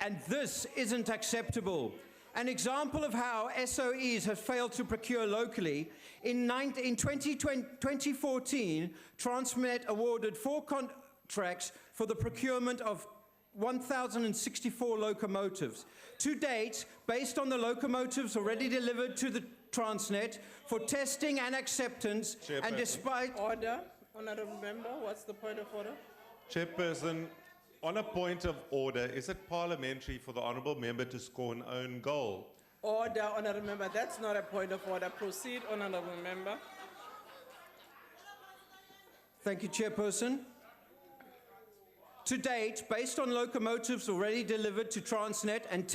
and this isn't acceptable. An example of how SOEs have failed to procure locally, in 2014, Transnet awarded 4 contracts for the procurement of 1,064 locomotives. To date, based on the locomotives already delivered to the Transnet for testing and acceptance, and despite... Order. Honourable member, what's the point of order? Chairperson, on a point of order, is it parliamentary for the honourable member to score an own goal? Order, honourable member. That's not a point of order. Proceed, honourable member. Thank you, Chairperson. To date, based on locomotives already delivered to Transnet and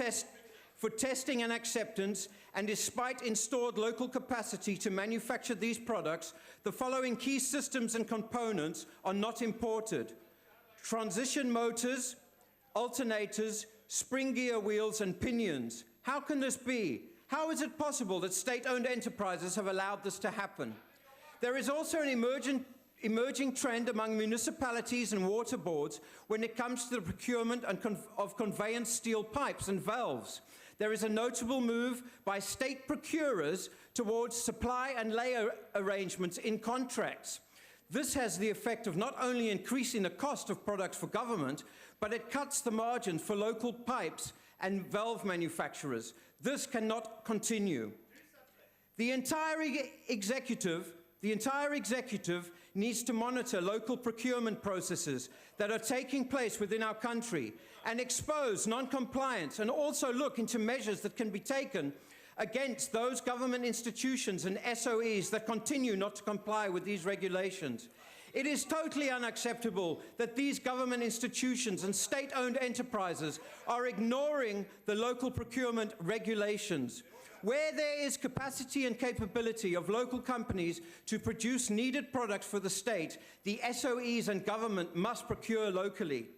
for testing and acceptance, and despite installed local capacity to manufacture these products, the following key systems and components are not imported: transition motors, alternators, spring gear wheels, and pinions. How can this be? How is it possible that state-owned enterprises have allowed this to happen? There is also an emerging trend among municipalities and water boards when it comes to the procurement of conveyance steel pipes and valves. There is a notable move by state procurers towards supply and layer arrangements in contracts. This has the effect of not only increasing the cost of products for government, but it cuts the margin for local pipes and valve manufacturers. This cannot continue. The entire executive needs to monitor local procurement processes that are taking place within our country and expose non-compliance, and also look into measures that can be taken against those government institutions and SOEs that continue not to comply with these regulations. It is totally unacceptable that these government institutions and state-owned enterprises are ignoring the local procurement regulations. Where there is capacity and capability of local companies to produce needed products for the state, the SOEs and government must procure locally.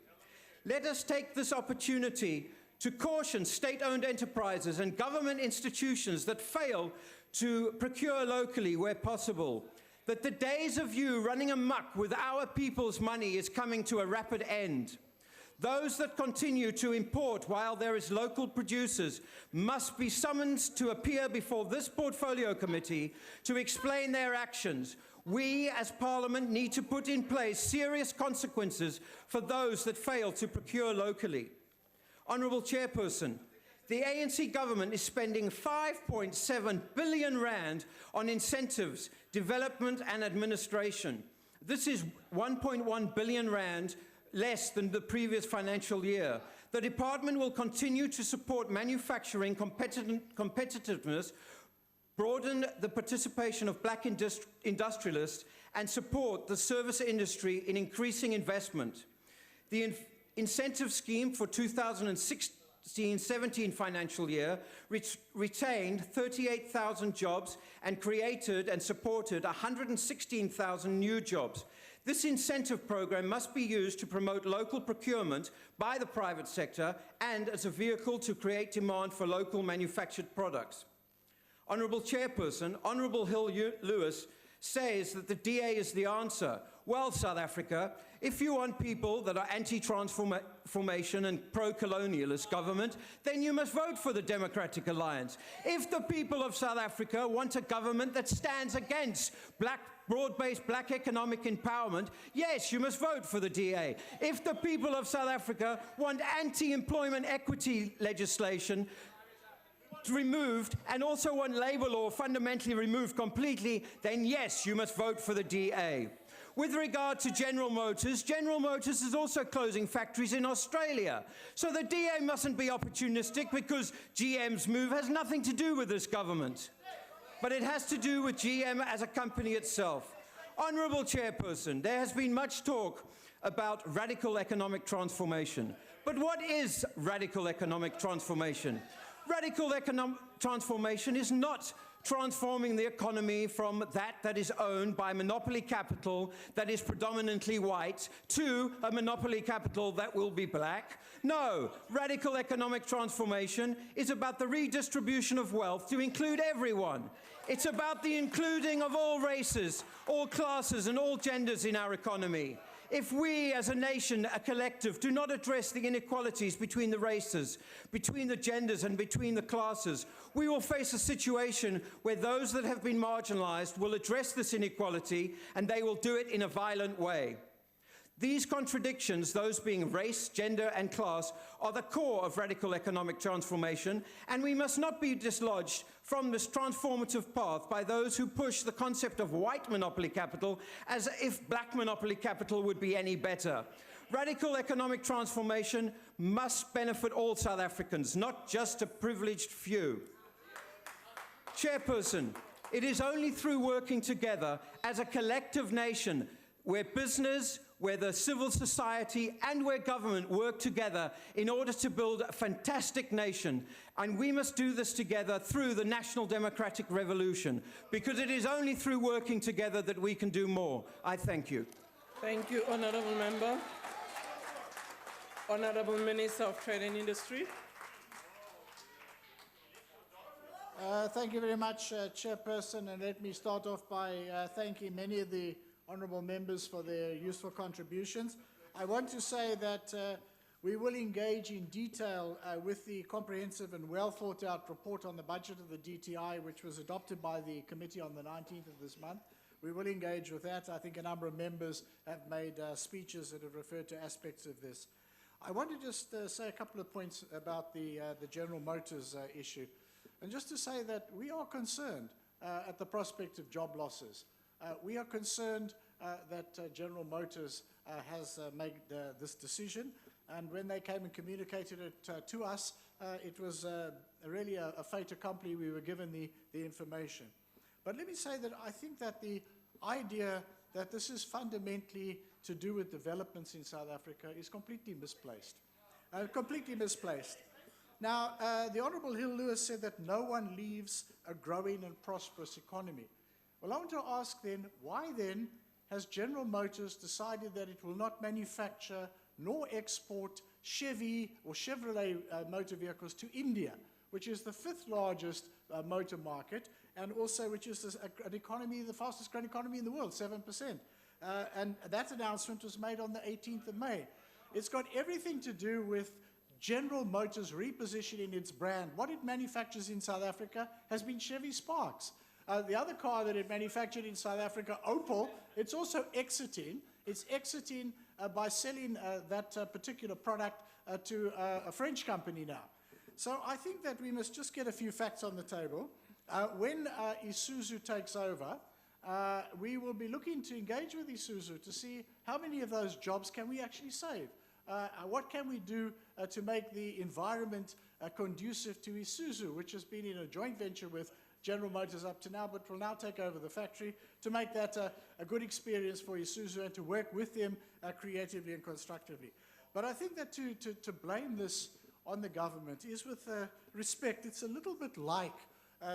Let us take this opportunity to caution state-owned enterprises and government institutions that fail to procure locally where possible, that the days of you running amok with our people's money is coming to a rapid end. Those that continue to import while there is local producers must be summoned to appear before this portfolio committee to explain their actions. We, as Parliament, need to put in place serious consequences for those that fail to procure locally. Honourable Chairperson, the ANC government is spending 5.7 billion rand on incentives, development and administration. This is 1.1 billion rand less than the previous financial year. The department will continue to support manufacturing competitiveness, broaden the participation of black industrialists, and support the service industry in increasing investment. The incentive scheme for 2016-17 financial year retained 38,000 jobs and created and supported 116,000 new jobs. This incentive program must be used to promote local procurement by the private sector and as a vehicle to create demand for local manufactured products. Honourable Chairperson, Honourable Hill-Lewis says that the DA is the answer. Well, South Africa, if you want people that are anti-transformation and pro-colonialist government, then you must vote for the Democratic Alliance. If the people of South Africa want a government that stands against broad-based black economic empowerment, yes, you must vote for the DA. If the people of South Africa want anti-employment equity legislation, not removed and also want labour law fundamentally removed completely, then yes, you must vote for the DA. With regard to General Motors is also closing factories in Australia. So the DA mustn't be opportunistic because GM's move has nothing to do with this government. But it has to do with GM as a company itself. Honourable Chairperson, there has been much talk about radical economic transformation. But what is radical economic transformation? Radical economic transformation is not transforming the economy from that is owned by monopoly capital that is predominantly white to a monopoly capital that will be black. No, radical economic transformation is about the redistribution of wealth to include everyone. It's about the including of all races, all classes and all genders in our economy. If we as a nation, a collective, do not address the inequalities between the races, between the genders and between the classes, we will face a situation where those that have been marginalized will address this inequality and they will do it in a violent way. These contradictions, those being race, gender and class, are the core of radical economic transformation, and we must not be dislodged from this transformative path by those who push the concept of white monopoly capital as if black monopoly capital would be any better. Radical economic transformation must benefit all South Africans, not just a privileged few. Chairperson, it is only through working together as a collective nation where business, where the civil society and where government work together in order to build a fantastic nation. And we must do this together through the National Democratic Revolution, because it is only through working together that we can do more. I thank you. Thank you, Honourable Member. Honourable Minister of Trade and Industry. Thank you very much, Chairperson, and let me start off by thanking many of the honourable members for their useful contributions. I want to say that we will engage in detail with the comprehensive and well thought out report on the budget of the DTI, which was adopted by the committee on the 19th of this month. We will engage with that. I think a number of members have made speeches that have referred to aspects of this. I want to just say a couple of points about the General Motors issue. And just to say that we are concerned at the prospect of job losses. We are concerned that General Motors has made this decision, and when they came and communicated it to us, it was really a fait accompli. We were given the information. But let me say that I think that the idea that this is fundamentally to do with developments in South Africa is completely misplaced. Completely misplaced. Now, the Honourable Hill Lewis said that no one leaves a growing and prosperous economy. Well, I want to ask then, why then has General Motors decided that it will not manufacture nor export Chevy or Chevrolet motor vehicles to India, which is the 5th largest motor market, and also which is an economy, the fastest growing economy in the world, 7%. And that announcement was made on the 18th of May. It's got everything to do with General Motors repositioning its brand. What it manufactures in South Africa has been Chevy Sparks. The other car that it manufactured in South Africa, Opel, it's also exiting. It's exiting by selling that particular product to a French company now. So I think that we must just get a few facts on the table. When Isuzu takes over, we will be looking to engage with Isuzu to see how many of those jobs can we actually save. What can we do to make the environment conducive to Isuzu, which has been in a joint venture with General Motors up to now, but will now take over the factory, to make that a good experience for Isuzu and to work with them creatively and constructively. But I think that to blame this on the government is with respect. It's a little bit like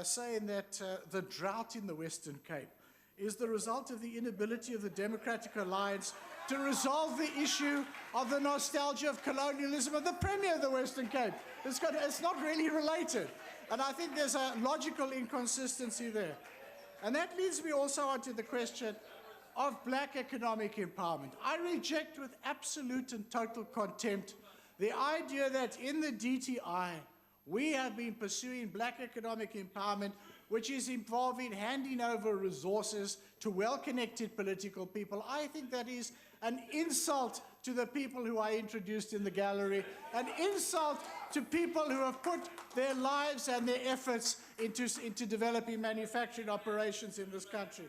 saying that the drought in the Western Cape is the result of the inability of the Democratic Alliance to resolve the issue of the nostalgia of colonialism of the Premier of the Western Cape. It's not really related. And I think there's a logical inconsistency there. And that leads me also on to the question of black economic empowerment. I reject with absolute and total contempt the idea that in the DTI we have been pursuing black economic empowerment which is involving handing over resources to well-connected political people. I think that is an insult to the people who I introduced in the gallery, an insult to people who have put their lives and their efforts into developing manufacturing operations in this country.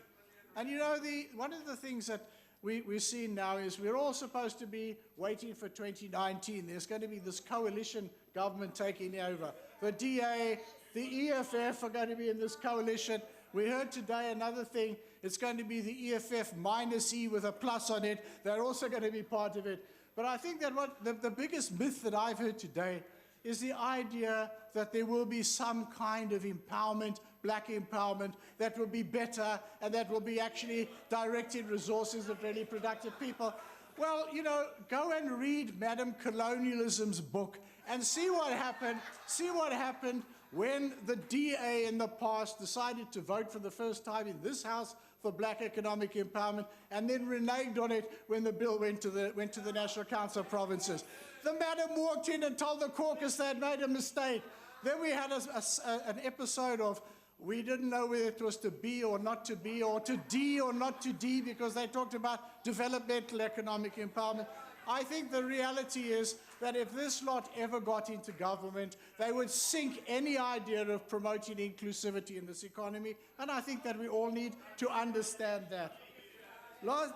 And you know, one of the things that we're seeing now is we're all supposed to be waiting for 2019. There's going to be this coalition government taking over. The DA, the EFF are going to be in this coalition. We heard today another thing. It's going to be the EFF minus E with a plus on it. They're also going to be part of it. But I think that the biggest myth that I've heard today is the idea that there will be some kind of empowerment, black empowerment, that will be better and that will be actually directed resources at really productive people. Well, you know, go and read Madam Colonialism's book and see what happened when the DA in the past decided to vote for the first time in this House for black economic empowerment and then reneged on it when the bill went to the National Council of Provinces. The madam walked in and told the caucus they had made a mistake. Then we had an episode of we didn't know whether it was to be or not to be, or to D or not to D, because they talked about developmental economic empowerment. I think the reality is that if this lot ever got into government, they would sink any idea of promoting inclusivity in this economy, and I think that we all need to understand that.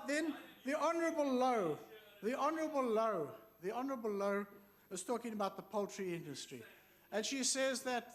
Then the Honourable Lowe is talking about the poultry industry. And she says that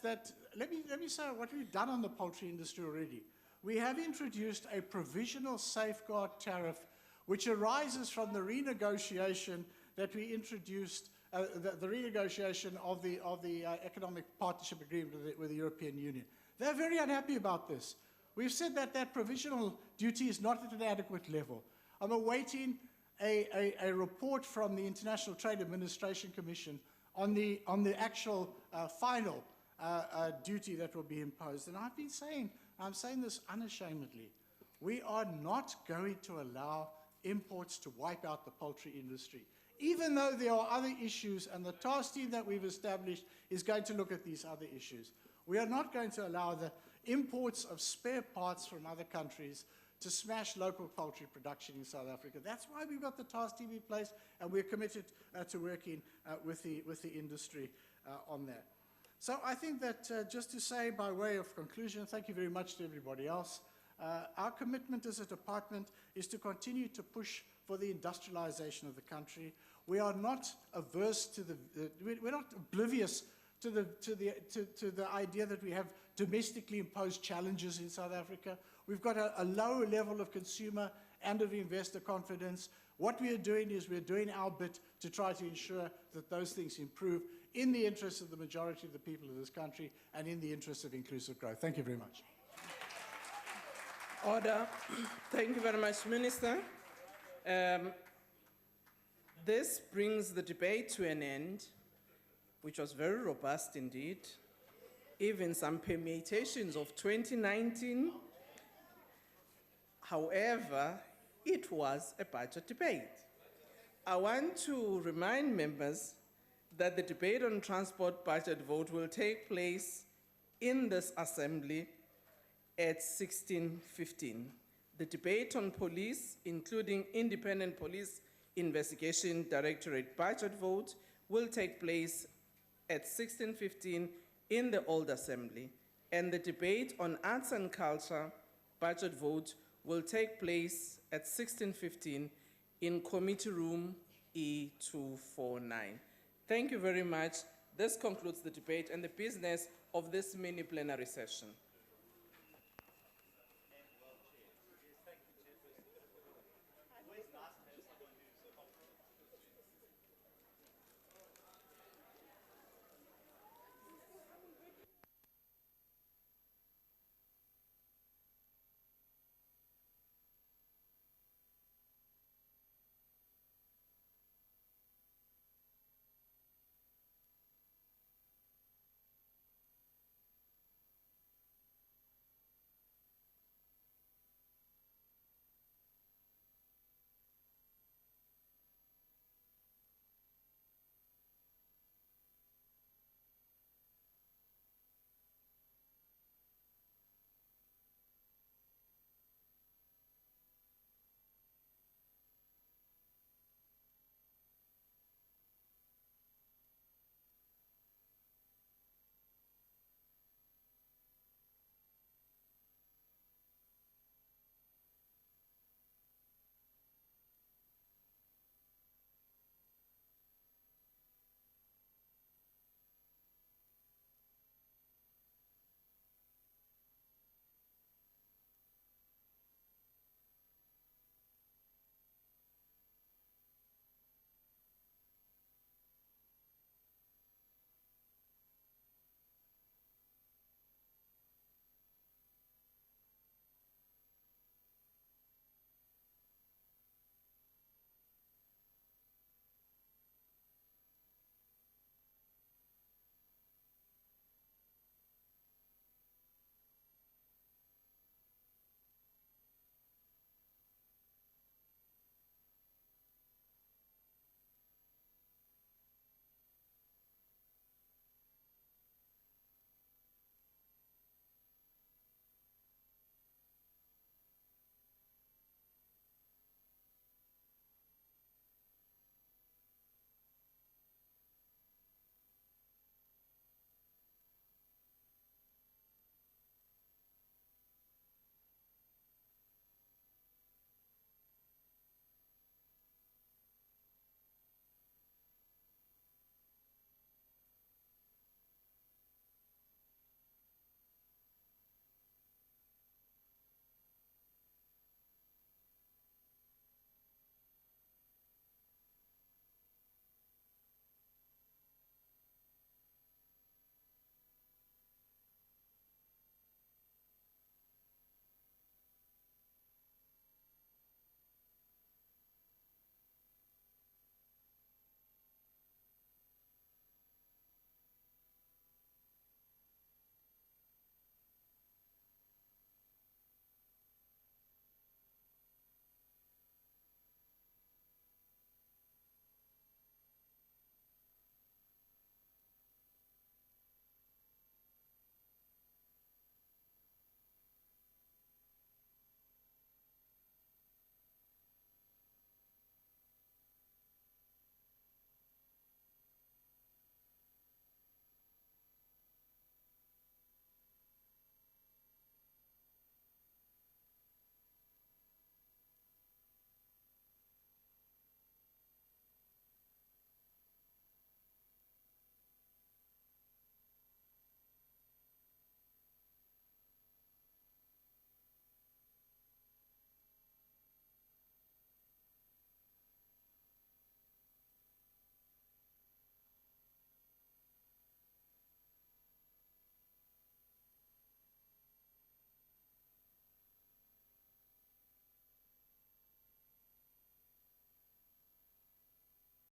let me say what we've done on the poultry industry already. We have introduced a provisional safeguard tariff which arises from the renegotiation that we introduced, the renegotiation of the economic partnership agreement with the European Union. They're very unhappy about this. We've said that that provisional duty is not at an adequate level. I'm awaiting a report from the International Trade Administration Commission on the actual final duty that will be imposed. And I'm saying this unashamedly, we are not going to allow imports to wipe out the poultry industry, even though there are other issues, and the task team that we've established is going to look at these other issues. We are not going to allow the imports of spare parts from other countries to smash local poultry production in South Africa. That's why we've got the task team in place, and we're committed to working with the industry on that. So I think that just to say by way of conclusion, thank you very much to everybody else. Our commitment as a department is to continue to push for the industrialization of the country. We are not averse to we're not oblivious to the idea that we have domestically imposed challenges in South Africa. We've got a low level of consumer and of investor confidence. What we are doing is we're doing our bit to try to ensure that those things improve in the interest of the majority of the people of this country and in the interest of inclusive growth. Thank you very much. Order. Thank you very much, Minister. This brings the debate to an end, which was very robust indeed. Even some permutations of 2019. However, it was a budget debate. I want to remind members that the debate on transport budget vote will take place in this assembly at 16:15. The debate on police, including Independent Police Investigation Directorate budget vote, will take place at 16:15 in the old assembly, and the debate on arts and culture budget vote will take place at 16:15 in committee room E249. Thank you very much. This concludes the debate and the business of this mini plenary session.